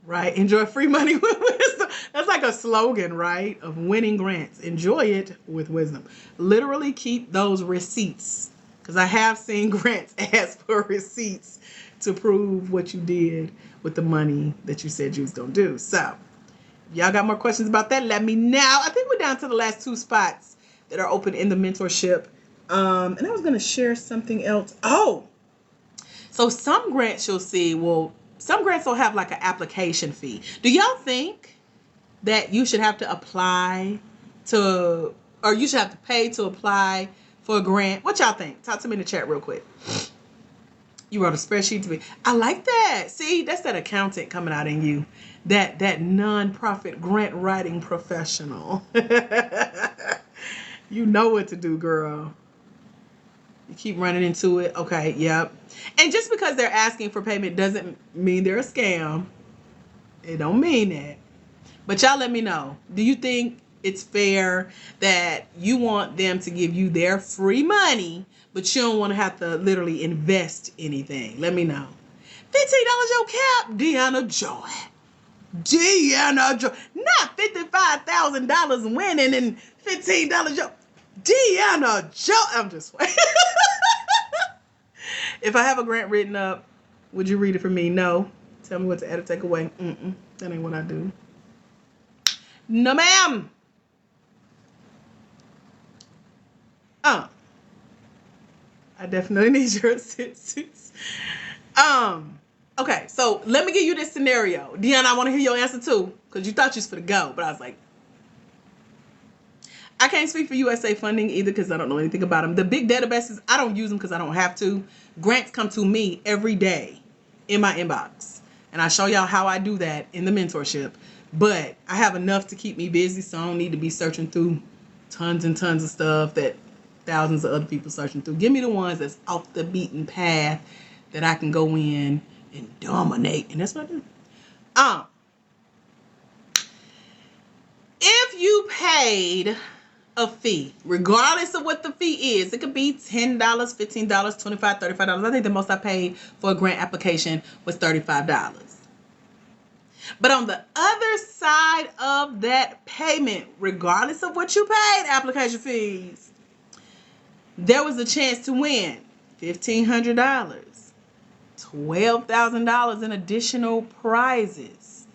Right? Enjoy free money with wisdom. That's like a slogan, right? Of winning grants. Enjoy it with wisdom. Literally keep those receipts. Because I have seen grants ask for receipts to prove what you did with the money that you said you was going to do. So, if y'all got more questions about that, let me know. I think we're down to the last 2 spots that are open in the mentorship. And I was going to share something else. Oh, so some grants you'll see will some grants will have like an application fee. Do y'all think that you should have to apply to, or you should have to pay to apply for a grant? What y'all think? Talk to me in the chat real quick. You wrote a spreadsheet to me. I like that. See, that's that accountant coming out in you. That non-profit grant writing professional. You know what to do, girl. You keep running into it. Okay, yep. And just because they're asking for payment doesn't mean they're a scam. It don't mean that. But y'all let me know. Do you think it's fair that you want them to give you their free money, but you don't want to have to literally invest anything? Let me know. $15 your cap, Deanna Joy. Deanna Joy. Not $55,000 winning and $15 your... Deanna Joy. I'm just waiting. If I have a grant written up, would you read it for me? No. Tell me what to add or take away. That ain't what I do. No, ma'am. I definitely need your assistance. Okay, so let me give you this scenario. Deanna, I want to hear your answer too, because you thought you was for the go, but I was like, I can't speak for USA funding either because I don't know anything about them. The big databases, I don't use them because I don't have to. Grants come to me every day in my inbox. And I show y'all how I do that in the mentorship. But I have enough to keep me busy, so I don't need to be searching through tons and tons of stuff that thousands of other people searching through. Give me the ones that's off the beaten path that I can go in and dominate. And that's what I do. If you paid a fee, regardless of what the fee is, it could be $10, $15, $25, $35. I think the most I paid for a grant application was $35. But on the other side of that payment, regardless of what you paid, application fees, there was a chance to win $1,500, $12,000 in additional prizes,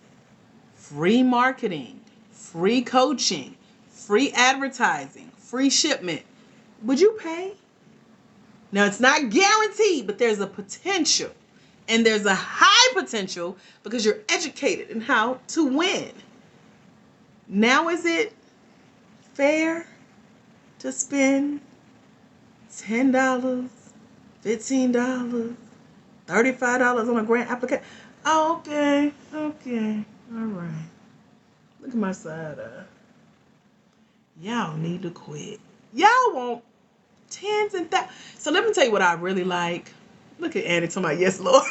free marketing, free coaching, free advertising, free shipment. Would you pay? Now, it's not guaranteed, but there's a potential. And there's a high potential because you're educated in how to win. Now, is it fair to spend $10, $15, $35 on a grant application? Okay, all right. Look at my side eye. Y'all need to quit. Y'all want tens and thousands. So let me tell you what I really like. Look at Annie talking about, yes, Lord.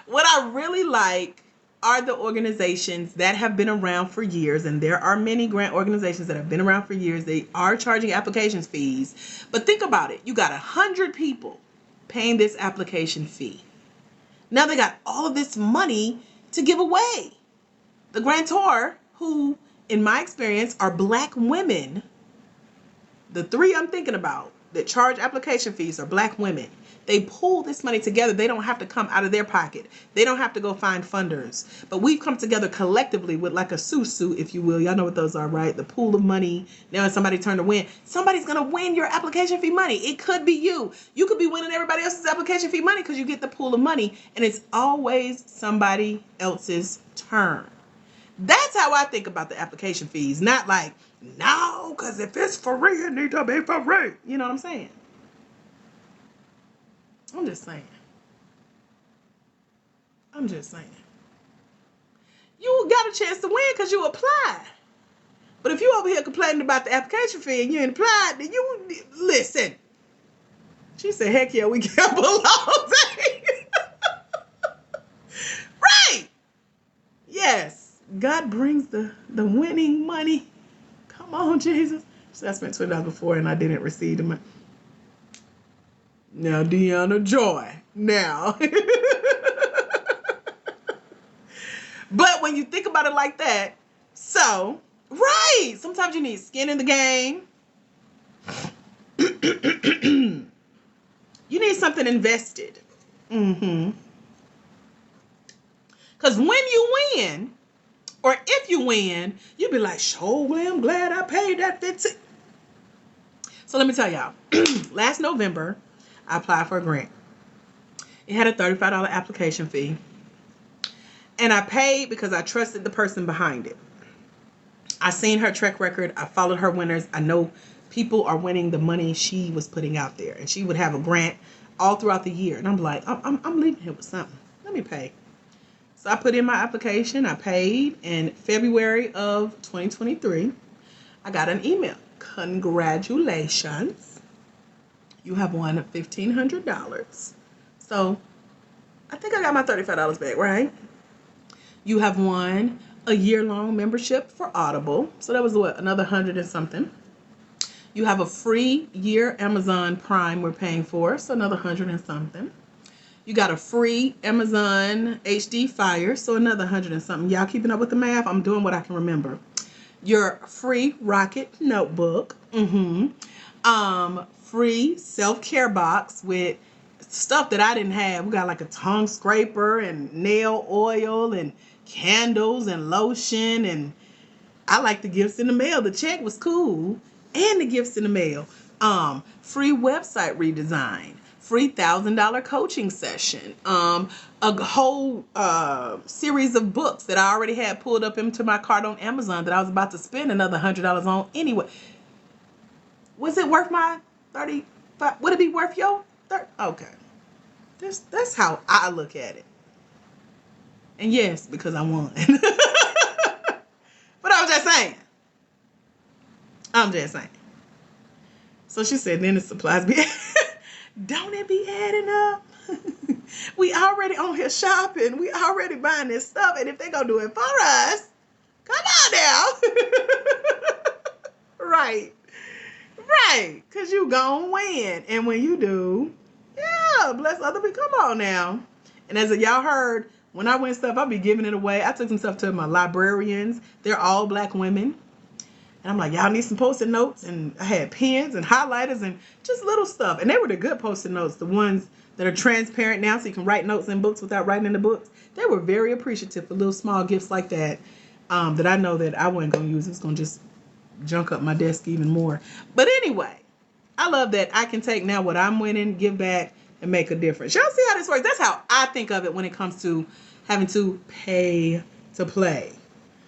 What I really like are the organizations that have been around for years, and there are many grant organizations that have been around for years. They are charging application fees. But think about it. You got 100 people paying this application fee. Now they got all of this money to give away. The grantor, who in my experience are Black women, the three I'm thinking about that charge application fees are Black women. They pool this money together. They don't have to come out of their pocket. They don't have to go find funders. But we've come together collectively with like a susu, if you will. Y'all know what those are, right? The pool of money. Now it's somebody's turn to win. Somebody's going to win your application fee money. It could be you. You could be winning everybody else's application fee money because you get the pool of money. And it's always somebody else's turn. That's how I think about the application fees. Not like, no, because if it's free, it needs to be free. You know what I'm saying? I'm just saying. You got a chance to win because you applied. But if you over here complaining about the application fee and you ain't applied, then you listen. She said, heck yeah, we gamble all day. Right. Yes. God brings the winning money. Come on, Jesus. So I spent $20 before and I didn't receive the money. Now, Deanna Joy. Now. But when you think about it like that, so, right. Sometimes you need skin in the game. You need something invested. Because when you win, or if you win, you'll be like, sure, I'm glad I paid that 15. So let me tell y'all, last November, I applied for a grant. It had a $35 application fee. And I paid because I trusted the person behind it. I seen her track record. I followed her winners. I know people are winning the money she was putting out there. And she would have a grant all throughout the year. And I'm like, I'm leaving here with something. Let me pay. So I put in my application. I paid. In February of 2023, I got an email. Congratulations. You have won $1,500. So I think I got my $35 back, right? You have won a year-long membership for Audible. So that was what, another 100 and something. You have a free year Amazon Prime we're paying for, so another 100 and something. You got a free Amazon HD Fire, so another 100 and something. Y'all keeping up with the math? I'm doing what I can remember. Your free Rocket notebook. Free self-care box with stuff that I didn't have. We got like a tongue scraper and nail oil and candles and lotion, and I like the gifts in the mail. The check was cool, and the gifts in the mail. Free website redesign, free $1,000 coaching session, a whole series of books that I already had pulled up into my cart on Amazon that I was about to spend another $100 on anyway. Was it worth my 35? Would it be worth your 30? Okay, that's how I look at it. And yes, because I won. But I was just saying. I'm just saying. So she said, then the supplies be, don't it be adding up? We already on here shopping. We already buying this stuff. And if they gonna do it for us, come on now. Right. Right. Because you gonna win. And when you do, yeah, bless other people. Come on now. And as y'all heard, when I win stuff, I'll be giving it away. I took some stuff to my librarians. They're all Black women. And I'm like, y'all need some Post-it notes. And I had pens and highlighters and just little stuff. And they were the good Post-it notes, the ones that are transparent now so you can write notes in books without writing in the books. They were very appreciative for little small gifts like that, that I know that I wasn't going to use. It was going to just junk up my desk even more. But anyway, I love that I can take now what I'm winning, give back, and make a difference. Y'all see how this works? That's how I think of it when it comes to having to pay to play.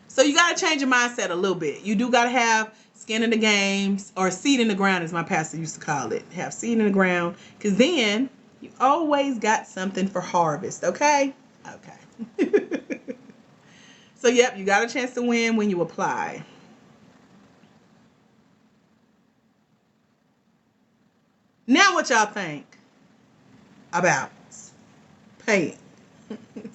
So you got to change your mindset a little bit. You do got to have skin in the games, or seed in the ground, as my pastor used to call it. Have seed in the ground, because then you always got something for harvest, okay? Okay. So, yep, you got a chance to win when you apply. Now what y'all think about paying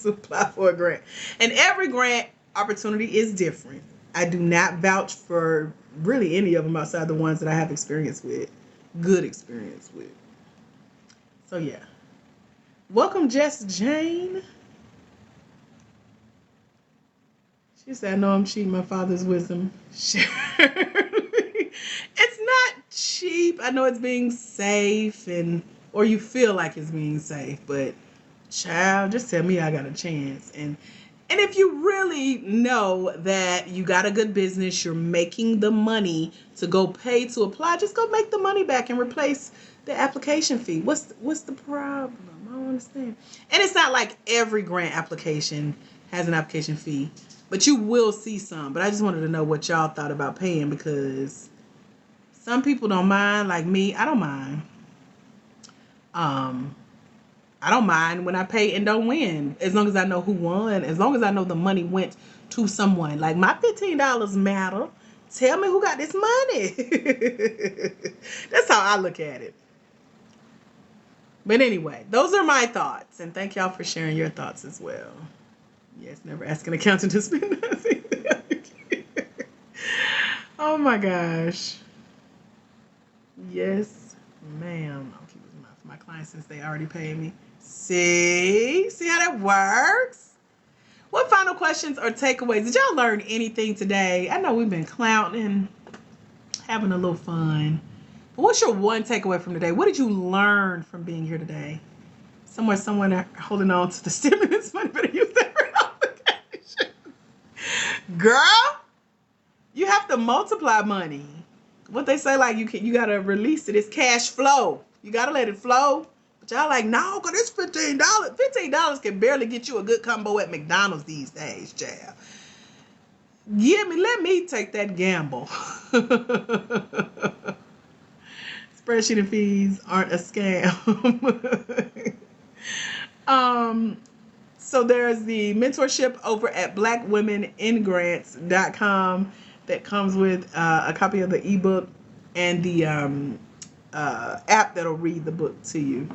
to apply for a grant? And every grant opportunity is different. I do not vouch for really any of them outside the ones that I have experience with, good experience with. So yeah. Welcome, Jess Jane. She said, I know I'm cheating my father's wisdom. Sure. It's not cheap. I know it's being safe, or you feel like it's being safe, but child, just tell me I got a chance. And if you really know that you got a good business, you're making the money to go pay to apply, just go make the money back and replace the application fee. What's the problem? I don't understand. And it's not like every grant application has an application fee, but you will see some. But I just wanted to know what y'all thought about paying, because some people don't mind. Like me, I don't mind. I don't mind when I pay and don't win, as long as I know who won, as long as I know the money went to someone. Like, my $15 matter. Tell me who got this money. That's how I look at it. But anyway, those are my thoughts, and thank y'all for sharing your thoughts as well. Yes, never ask an accountant to spend nothing. Oh my gosh. Yes, ma'am. I'll keep it for my clients since they already paid me. See how that works? What final questions or takeaways? Did y'all learn anything today? I know we've been clowning, having a little fun. But what's your one takeaway from today? What did you learn from being here today? Someone holding on to the stimulus money, better use that for obligation. Girl, you have to multiply money. What they say, like, you gotta release it. It's cash flow. You gotta let it flow. But y'all like, no, because it's $15. $15 can barely get you a good combo at McDonald's these days, child. Let me take that gamble. Spreadsheet and fees aren't a scam. So there's the mentorship over at blackwomeningrants.com that comes with a copy of the ebook and the app that'll read the book to you.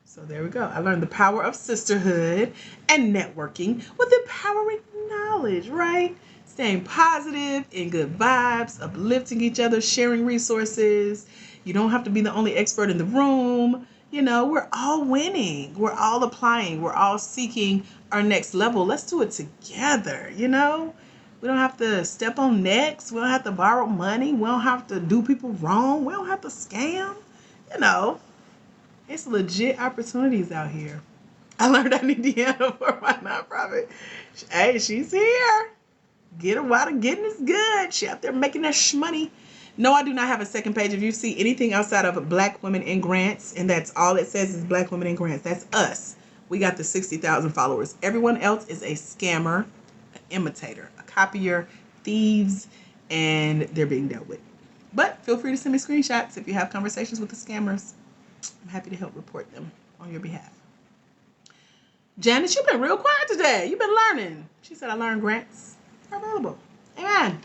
So there we go. I learned the power of sisterhood and networking with empowering knowledge, right? Staying positive, in good vibes, uplifting each other, sharing resources. You don't have to be the only expert in the room. You know, we're all winning. We're all applying. We're all seeking our next level. Let's do it together, you know? We don't have to step on necks. We don't have to borrow money. We don't have to do people wrong. We don't have to scam. You know, it's legit opportunities out here. I learned that in Indiana for my nonprofit. Hey, she's here. Get her while the getting is good. She out there making that shmoney. No, I do not have a second page. If you see anything outside of Black Women in Grants, and that's all it says is Black Women in Grants, that's us. We got the 60,000 followers. Everyone else is a scammer, an imitator, a copier, thieves, and they're being dealt with. But feel free to send me screenshots if you have conversations with the scammers. I'm happy to help report them on your behalf. Janice, you've been real quiet today. You've been learning. She said, I learned grants are available. Amen.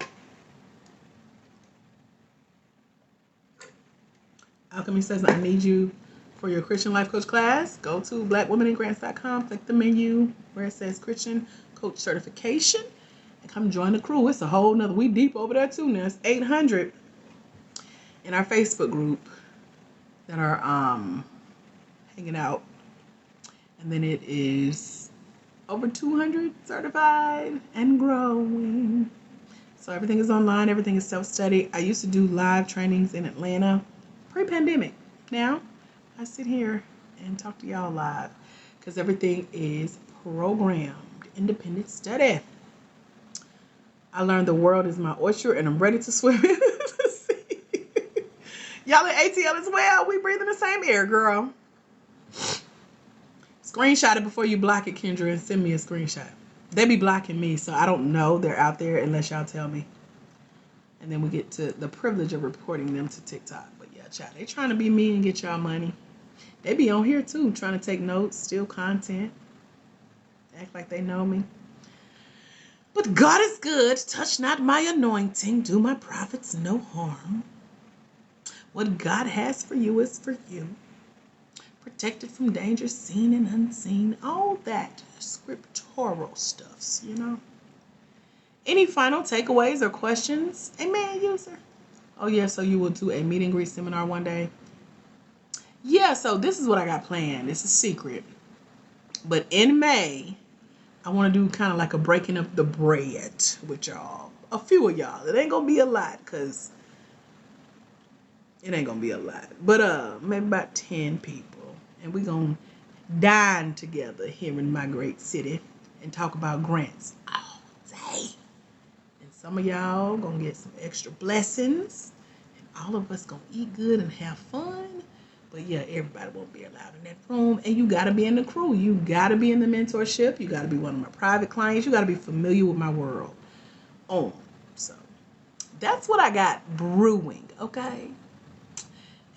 Alchemy says, I need you for your Christian Life Coach class. Go to blackwomeningrants.com, click the menu where it says Christian Coach Certification, and come join the crew. It's a whole nother, we deep over there too now. It's 800 in our Facebook group that are hanging out. And then it is over 200 certified and growing. So everything is online. Everything is self-study. I used to do live trainings in Atlanta pre-pandemic. Now I sit here and talk to y'all live because everything is programmed. Independent study. I learned the world is my oyster and I'm ready to swim in the sea. Y'all in ATL as well. We breathing the same air, girl. Screenshot it before you block it, Kendra, and send me a screenshot. They be blocking me, so I don't know they're out there unless y'all tell me. And then we get to the privilege of reporting them to TikTok. But yeah, child, they trying to be me and get y'all money. They be on here too, trying to take notes, steal content, act like they know me. But God is good. Touch not my anointing. Do my prophets no harm. What God has for you is for you. Protected from danger seen and unseen. All that scriptural stuffs, you know. Any final takeaways or questions? Amen, user. Oh yeah, so you will do a meet and greet seminar one day. Yeah, so this is what I got planned. It's a secret. But in May, I want to do kind of like a breaking up the bread with y'all. A few of y'all. It ain't going to be a lot because it ain't going to be a lot. But maybe about 10 people. And we're going to dine together here in my great city and talk about grants all day. And some of y'all going to get some extra blessings. And all of us going to eat good and have fun. But yeah, everybody won't be allowed in that room. And you got to be in the crew. You got to be in the mentorship. You got to be one of my private clients. You got to be familiar with my world. So that's what I got brewing, okay?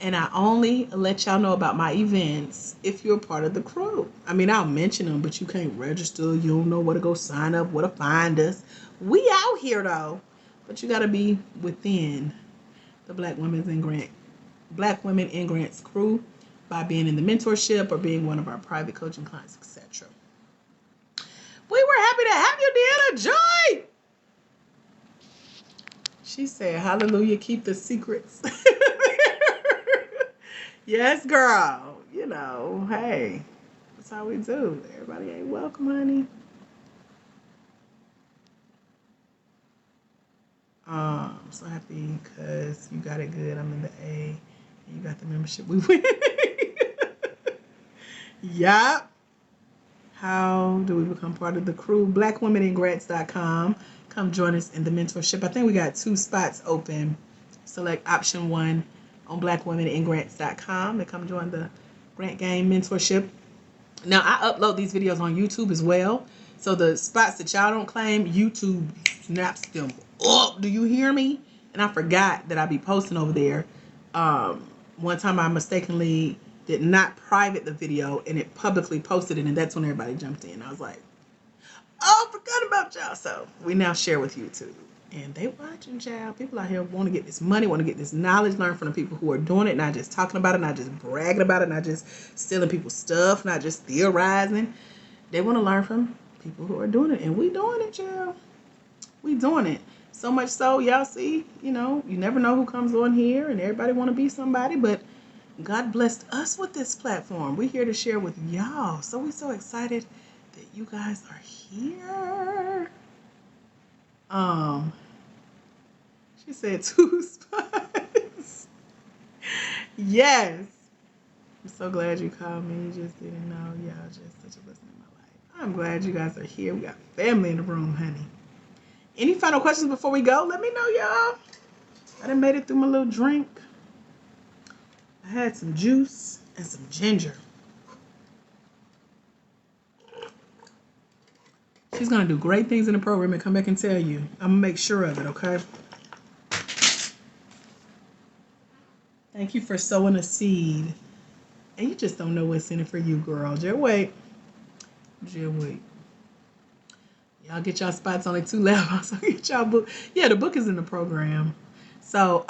And I only let y'all know about my events if you're part of the crew. I mean, I'll mention them, but you can't register. You don't know where to go sign up, where to find us. We out here, though. But you got to be within the Black Women in Grants crew by being in the mentorship or being one of our private coaching clients, etc. We were happy to have you, Deanna Joy. She said, hallelujah, keep the secrets. Yes, girl. You know, hey, that's how we do. Everybody ain't welcome, honey. I'm so happy because you got it good. I'm in the A and you got the membership. We win. Yup. How do we become part of the crew? blackwomeningrants.com. Come join us in the mentorship. I think we got 2 spots open. Select option 1 on blackwomenandgrants.com to come join the Grant Game Mentorship. Now, I upload these videos on YouTube as well. So the spots that y'all don't claim, YouTube snaps them up. Do you hear me? And I forgot that I be posting over there. One time I mistakenly did not private the video and it publicly posted it, and that's when everybody jumped in. I was like, oh, I forgot about y'all. So we now share with YouTube. And they watching, child. People out here want to get this money, want to get this knowledge, learn from the people who are doing it, not just talking about it, not just bragging about it, not just stealing people's stuff, not just theorizing. They want to learn from people who are doing it. And we doing it, child. We doing it. So much so, y'all see, you never know who comes on here, and everybody want to be somebody, but God blessed us with this platform. We're here to share with y'all. So we're so excited that you guys are here. She said 2 spots. Yes. I'm so glad you called me. You just didn't know. Y'all just such a blessing in my life. I'm glad you guys are here. We got family in the room, honey. Any final questions before we go? Let me know, y'all. I done made it through my little drink. I had some juice and some ginger. She's going to do great things in the program and come back and tell you. I'm going to make sure of it, okay? Thank you for sowing a seed. And you just don't know what's in it for you, girl. Just wait. Just wait. Y'all get y'all spots, only 2 left. Also get y'all book. Yeah, the book is in the program. So,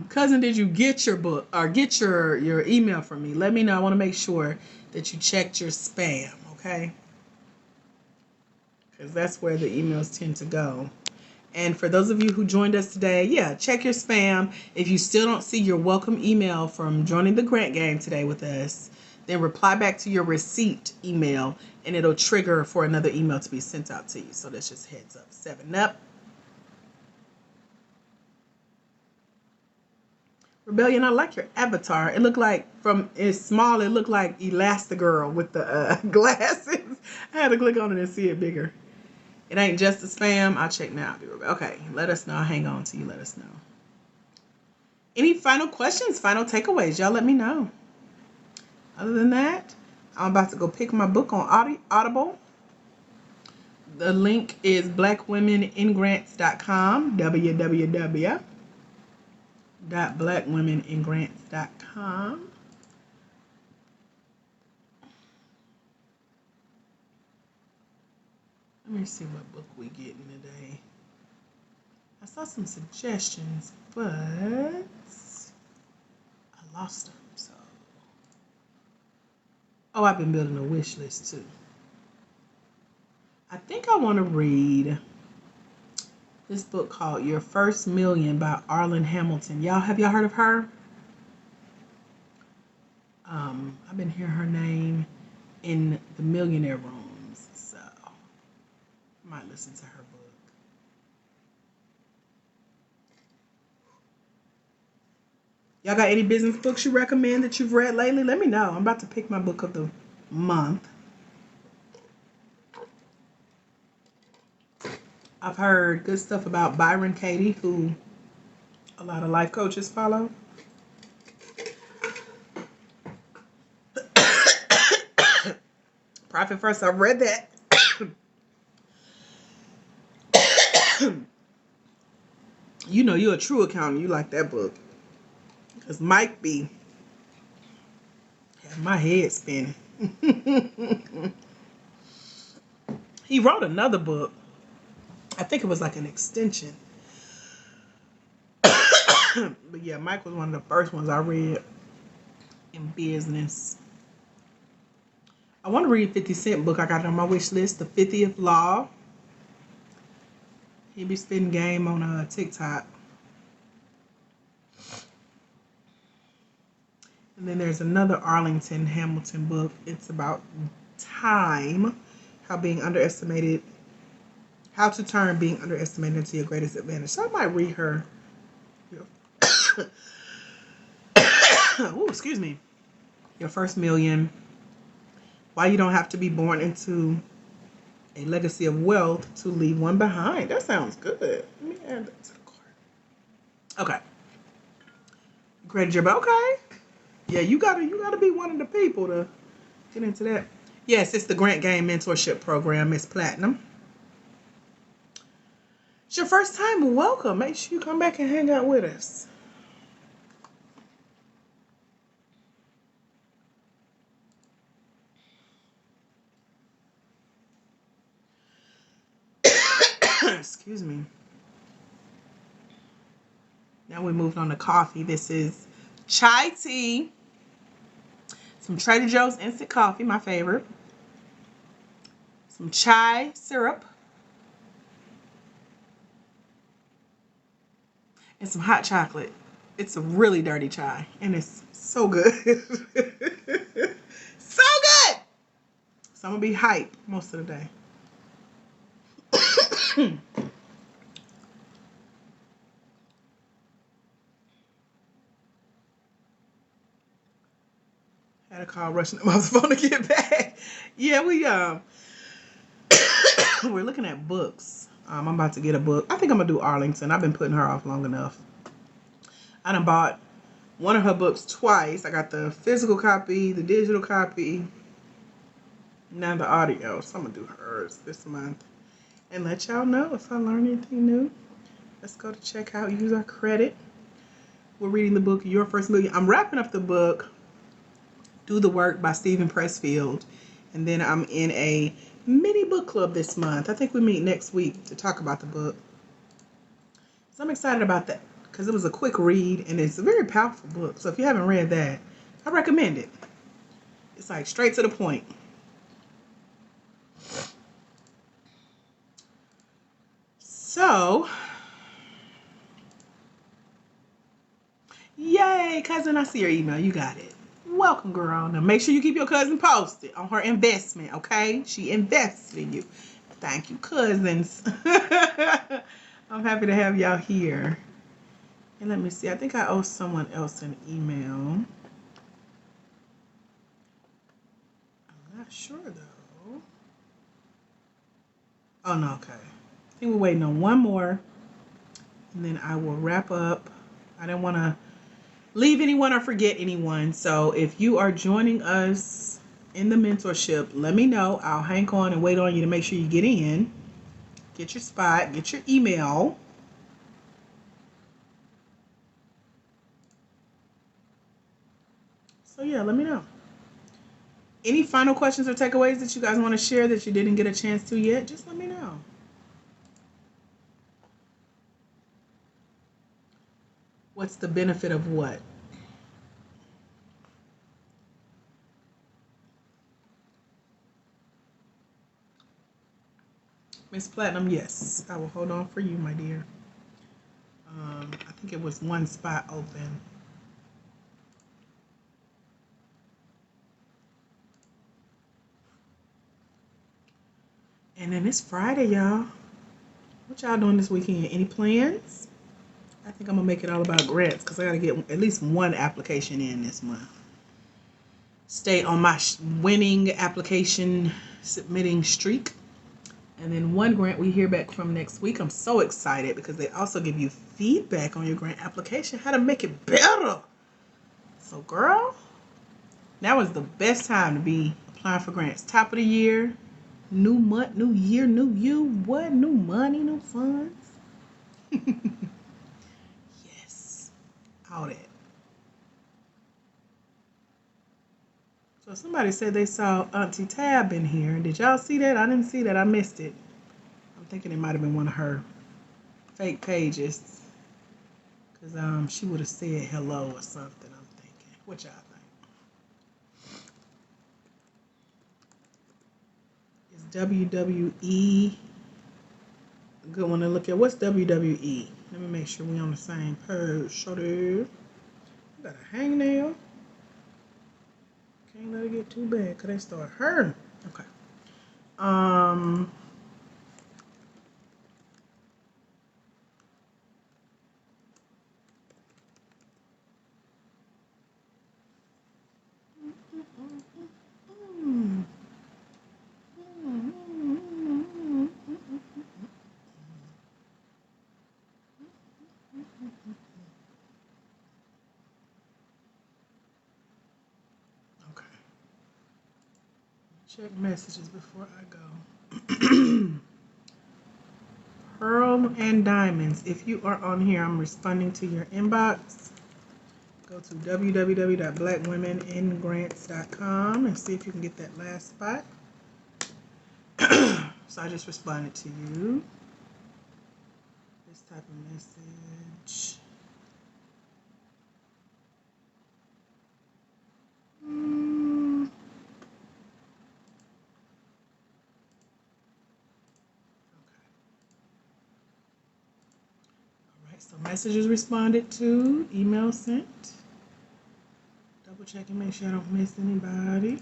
cousin, did you get your book or get your email from me? Let me know. I want to make sure that you checked your spam, okay? Because that's where the emails tend to go. And for those of you who joined us today, yeah, check your spam. If you still don't see your welcome email from joining the Grant Game today with us, then reply back to your receipt email and it'll trigger for another email to be sent out to you. So that's just heads up. 7-Up. Rebellion, I like your avatar. It looked like, it's small, it looked like Elastigirl with the glasses. I had to click on it and see it bigger. It ain't just a spam. I'll check now. Okay, let us know. I'll hang on to you. Let us know. Any final questions, final takeaways? Y'all let me know. Other than that, I'm about to go pick my book on Audible. The link is blackwomenandgrants.com. www.blackwomenandgrants.com. Let me see what book we getting today. I saw some suggestions, but I lost them. So, I've been building a wish list too. I think I want to read this book called Your First Million by Arlen Hamilton. Have y'all heard of her? I've been hearing her name in the millionaire rooms, so I might listen to her book. Y'all got any business books you recommend that you've read lately? Let me know. I'm about to pick my book of the month. I've heard good stuff about Byron Katie, who a lot of life coaches follow. Profit First, I've read that. You know you're a true accountant. You like that book. Because Mike B had my head spinning. He wrote another book. I think it was like an extension. But yeah, Mike was one of the first ones I read in business. I want to read 50 Cent book. I got it on my wish list, The 50th Law. He be spitting game on TikTok. And then there's another Arlington Hamilton book. It's about time, how to turn being underestimated into your greatest advantage. So I might read her. Oh, excuse me. Your First Million. Why you don't have to be born into a legacy of wealth to leave one behind. That sounds good. Let me add that to the cart. Okay. Credit your, but okay. Yeah, you gotta be one of the people to get into that. Yes, it's the Grant Game Mentorship Program, Miss Platinum. It's your first time, welcome. Make sure you come back and hang out with us. Excuse me. Now we moved on to coffee. This is chai tea, some Trader Joe's instant coffee, my favorite, some chai syrup, and some hot chocolate. It's a really dirty chai, and it's so good. So good! So I'm gonna be hype most of the day. Had a call rushing to my phone to get back. Yeah, we're looking at books. I'm about to get a book. I think I'm gonna do Arlington. I've been putting her off long enough. I done bought one of her books twice. I got the physical copy, the digital copy, now the audio. So I'm gonna do hers this month and let y'all know if I learn anything new. Let's go to checkout. Use our credit. We're reading the book Your First Million. I'm wrapping up the book Do the Work by Stephen Pressfield, and then I'm in a mini book club this month. I think we meet next week to talk about the book. So I'm excited about that because it was a quick read and it's a very powerful book. So if you haven't read that, I recommend it. It's like straight to the point. So, yay, cousin, I see your email. You got it. Welcome, girl. Now make sure you keep your cousin posted on her investment, okay? She invests in you. Thank you, cousins. I'm happy to have y'all here. And let me see. I think I owe someone else an email. I'm not sure, though. Oh, no, okay. I think we're waiting on one more. And then I will wrap up. I didn't want to leave anyone or forget anyone. So if you are joining us in the mentorship, let me know. I'll hang on and wait on you to make sure you get in. Get your spot. Get your email. So yeah, let me know. Any final questions or takeaways that you guys want to share that you didn't get a chance to yet? Just let me know. What's the benefit of what? Miss Platinum, yes. I will hold on for you, my dear. I think it was one spot open. And then it's Friday, y'all. What y'all doing this weekend? Any plans? I think I'm going to make it all about grants because I got to get at least one application in this month. Stay on my winning application submitting streak. And then one grant we hear back from next week. I'm so excited because they also give you feedback on your grant application, how to make it better. So, girl, that was the best time to be applying for grants. Top of the year, new month, new year, new you. What? New money, new funds. Yes, all that. So somebody said they saw Auntie Tab in here. Did y'all see that? I didn't see that. I missed it. I'm thinking it might have been one of her fake pages. Because she would have said hello or something, I'm thinking. What y'all think? Is WWE a good one to look at? What's WWE? Let me make sure we on the same page. Shorty. Got a hangnail. Can't let it get too bad because they start hurting. Okay. Check messages before I go. Pearl and Diamonds. If you are on here, I'm responding to your inbox. Go to www.blackwomeningrants.com and see if you can get that last spot. So I just responded to you. This type of message. So messages responded to, email sent. Double check and make sure I don't miss anybody.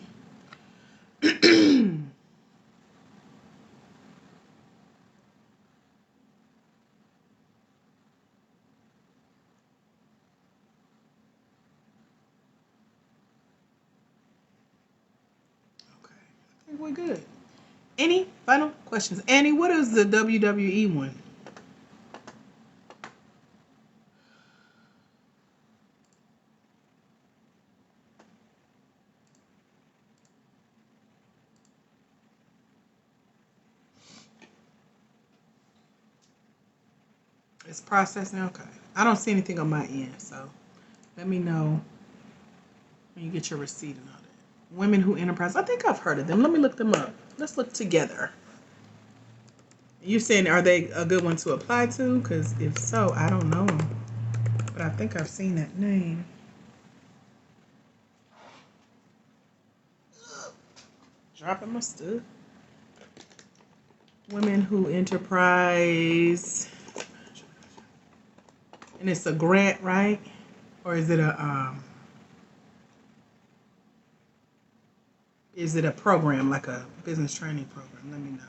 Okay, I think we're good. Any final questions? Annie, what is the WWE one? It's processing. Okay. I don't see anything on my end, so let me know when you get your receipt and all that. Women Who Enterprise. I think I've heard of them. Let me look them up. Let's look together. You saying, are they a good one to apply to? Because if so, I don't know them. But I think I've seen that name. Dropping my stuff. Women Who Enterprise. And it's a grant, right? Or is it a program, like a business training program? Let me know.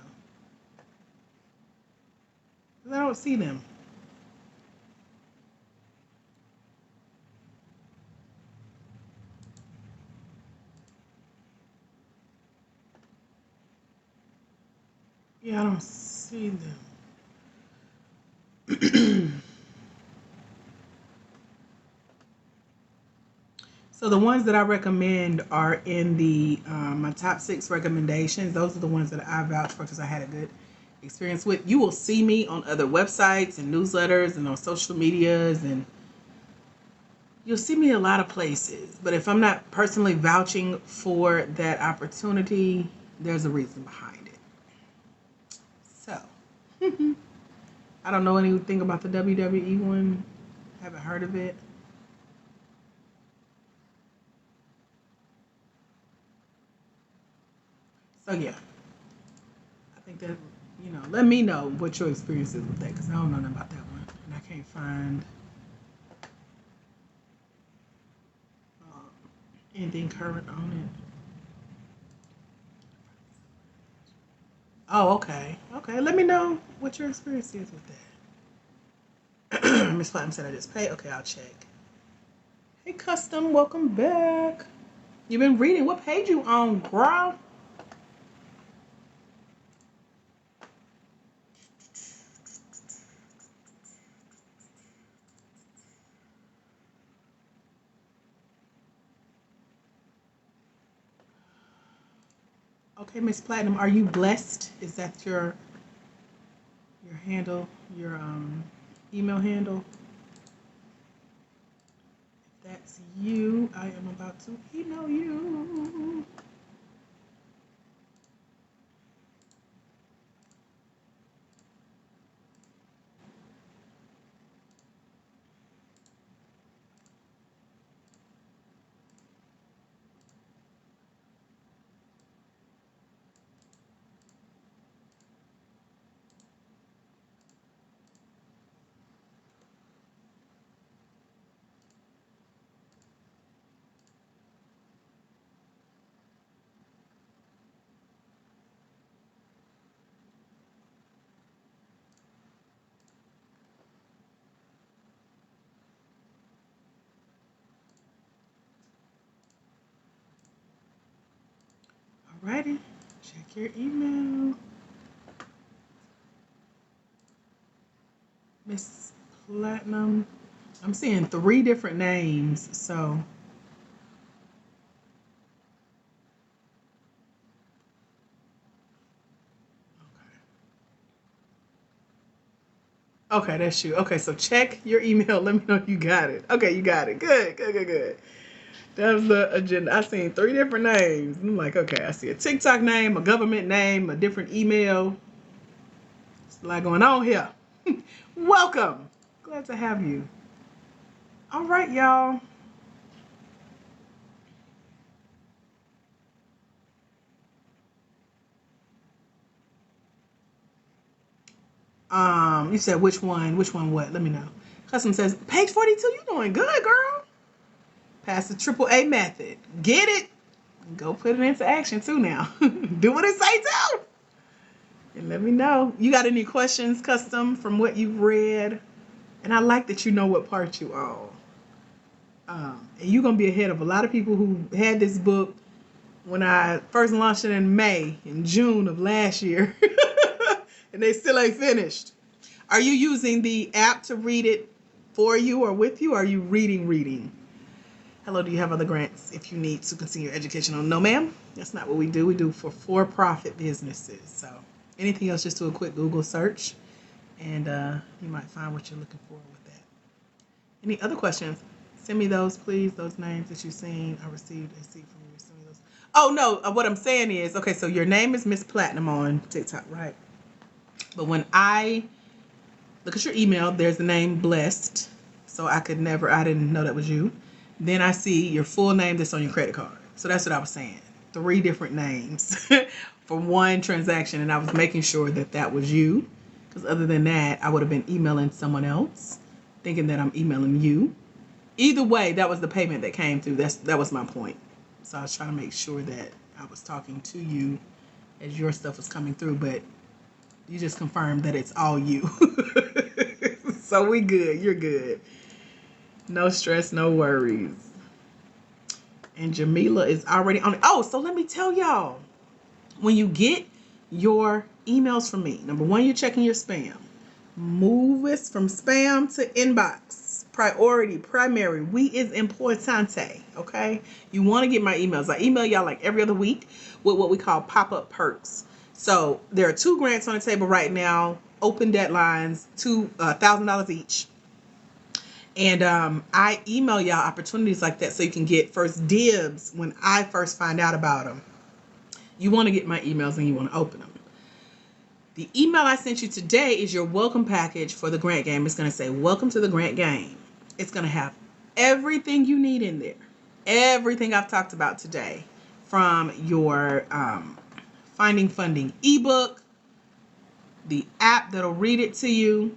I don't see them. Yeah, I don't see them. So the ones that I recommend are in the my top 6 recommendations. Those are the ones that I vouch for because I had a good experience with. You will see me on other websites and newsletters and on social medias, and you'll see me a lot of places. But if I'm not personally vouching for that opportunity, there's a reason behind it. So, I don't know anything about the WWE one. Haven't heard of it. So yeah, I think that, let me know what your experience is with that, because I don't know nothing about that one, and I can't find anything current on it. Oh, okay, okay. Let me know what your experience is with that. Miss Platinum said I just paid. Okay, I'll check. Hey, Custom, welcome back. You've been reading. What page you on, girl? Okay, Miss Platinum, are you blessed? Is that your handle, your email handle? If that's you, I am about to email you. Alrighty, check your email. Miss Platinum. I'm seeing 3 different names, so Okay, that's you. Okay, so check your email. Let me know you got it. Okay, you got it. Good, good, good, good. That was the agenda. I seen 3 different names. I'm like, okay, I see a TikTok name, a government name, a different email. It's a lot going on here. Welcome. Glad to have you. All right, y'all. You said which one? Which one? What? Let me know. Custom says page 42. You doing good, girl. Pass the AAA method. Get it. Go put it into action too now. Do what it say too. And let me know. You got any questions, Custom, from what you've read? And I like that you know what part you on. And you're going to be ahead of a lot of people who had this book when I first launched it in June of last year. And they still ain't finished. Are you using the app to read it for you or with you? Or are you reading? Hello, do you have other grants if you need to continue your education? No, ma'am. That's not what we do. We do for-profit businesses. So anything else, just do a quick Google search, and you might find what you're looking for with that. Any other questions? Send me those, please. Those names that you've seen. I received a seed from you. Send me those. Oh, no. What I'm saying is, okay, so your name is Miss Platinum on TikTok, right? But when I look at your email, there's the name Blessed. So I didn't know that was you. Then I see your full name that's on your credit card. So that's what I was saying. 3 different names for one transaction. And I was making sure that that was you. Because other than that, I would have been emailing someone else, thinking that I'm emailing you. Either way, that was the payment that came through. That was my point. So I was trying to make sure that I was talking to you as your stuff was coming through. But you just confirmed that it's all you. So we good. You're good. No stress, no worries. And Jamila is already on it. Oh, so let me tell y'all. When you get your emails from me, number 1, you're checking your spam. Move us from spam to inbox. Priority, primary. We is importante, okay? You want to get my emails. I email y'all like every other week with what we call pop-up perks. So there are 2 grants on the table right now. Open deadlines, $1,000 each. And I email y'all opportunities like that so you can get first dibs when I first find out about them. You want to get my emails and you want to open them. The email I sent you today is your welcome package for the grant game. It's going to say, welcome to the grant game. It's going to have everything you need in there. Everything I've talked about today. From your Finding Funding ebook, the app that'll read it to you,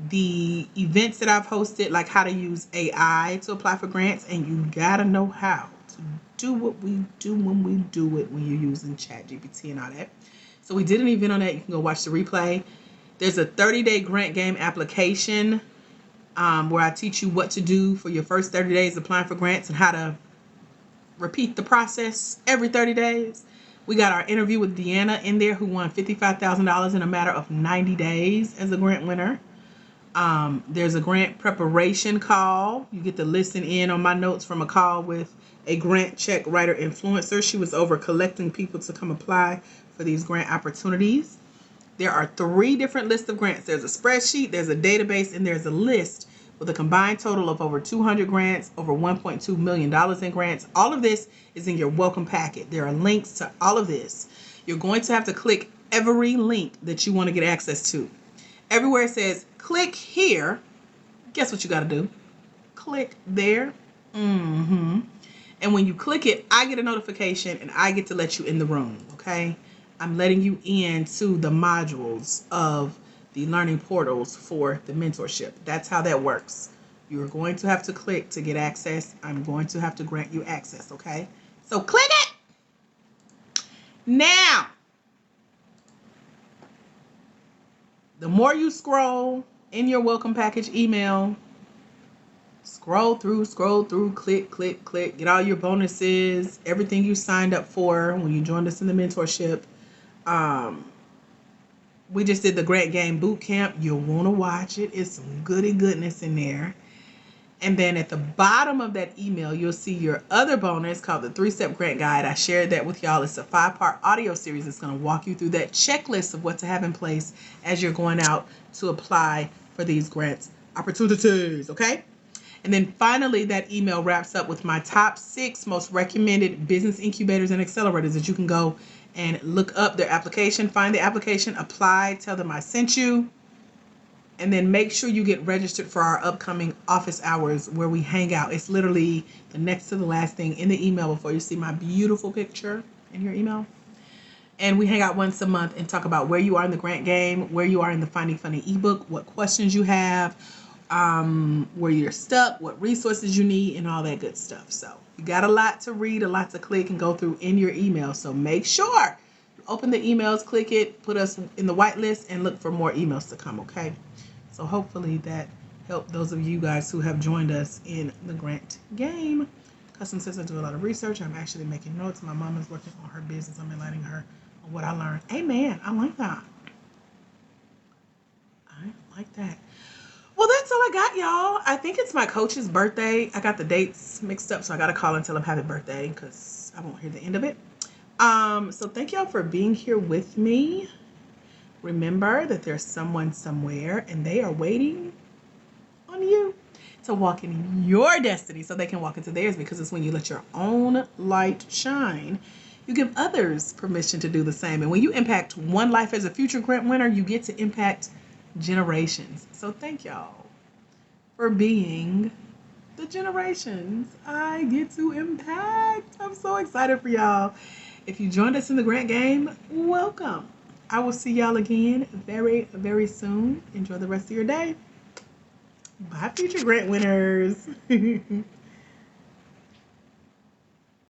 the events that I've hosted, like how to use AI to apply for grants, and you gotta know how to do what we do when we do it when you're using ChatGPT and all that. So we did an event on that. You can go watch the replay. There's a 30-day grant game application where I teach you what to do for your first 30 days applying for grants and how to repeat the process every 30 days. We got our interview with Deanna in there, who won $55,000 in a matter of 90 days as a grant winner. There's a grant preparation call. You get to listen in on my notes from a call with a grant check writer influencer. She was over collecting people to come apply for these grant opportunities. There are 3 different lists of grants. There's a spreadsheet, there's a database, and there's a list with a combined total of over 200 grants, over $1.2 million in grants. All of this is in your welcome packet. There are links to all of this. You're going to have to click every link that you want to get access to. Everywhere it says, click here, guess what you got to do? Click there. And when you click it, I get a notification and I get to let you in the room, okay? I'm letting you into the modules of the learning portals for the mentorship. That's how that works. You're going to have to click to get access. I'm going to have to grant you access, okay? So click it. Now, the more you scroll in your welcome package email, scroll through, click, get all your bonuses, everything you signed up for when you joined us in the mentorship. We just did the Grant Game Boot Camp. You'll want to watch it. It's some goody goodness in there. And then at the bottom of that email, you'll see your other bonus called the 3-Step Grant Guide. I shared that with y'all. It's a 5-part audio series that's going to walk you through that checklist of what to have in place as you're going out to apply for these grants opportunities, okay? And then finally, that email wraps up with my top 6 most recommended business incubators and accelerators that you can go and look up their application, find the application, apply, tell them I sent you, and then make sure you get registered for our upcoming office hours where we hang out. It's literally the next to the last thing in the email before you see my beautiful picture in your email. And we hang out once a month and talk about where you are in the grant game, where you are in the Finding Funny ebook, what questions you have, where you're stuck, what resources you need, and all that good stuff. So you got a lot to read, a lot to click and go through in your email. So make sure you open the emails, click it, put us in the whitelist, and look for more emails to come, okay? So hopefully that helped those of you guys who have joined us in the grant game. Custom says I do a lot of research. I'm actually making notes. My mom is working on her business. I'm enlightening her on what I learned. Amen. I like that. I like that. Well, that's all I got, y'all. I think it's my coach's birthday. I got the dates mixed up, so I got to call and tell him happy birthday because I won't hear the end of it. So thank y'all for being here with me. Remember that there's someone somewhere and they are waiting on you to walk in your destiny so they can walk into theirs, because it's when you let your own light shine, you give others permission to do the same. And when you impact one life as a future grant winner, you get to impact generations. So thank y'all for being the generations I get to impact. I'm so excited for y'all. If you joined us in the grant game, welcome. I will see y'all again very, very soon. Enjoy the rest of your day. Bye, future grant winners.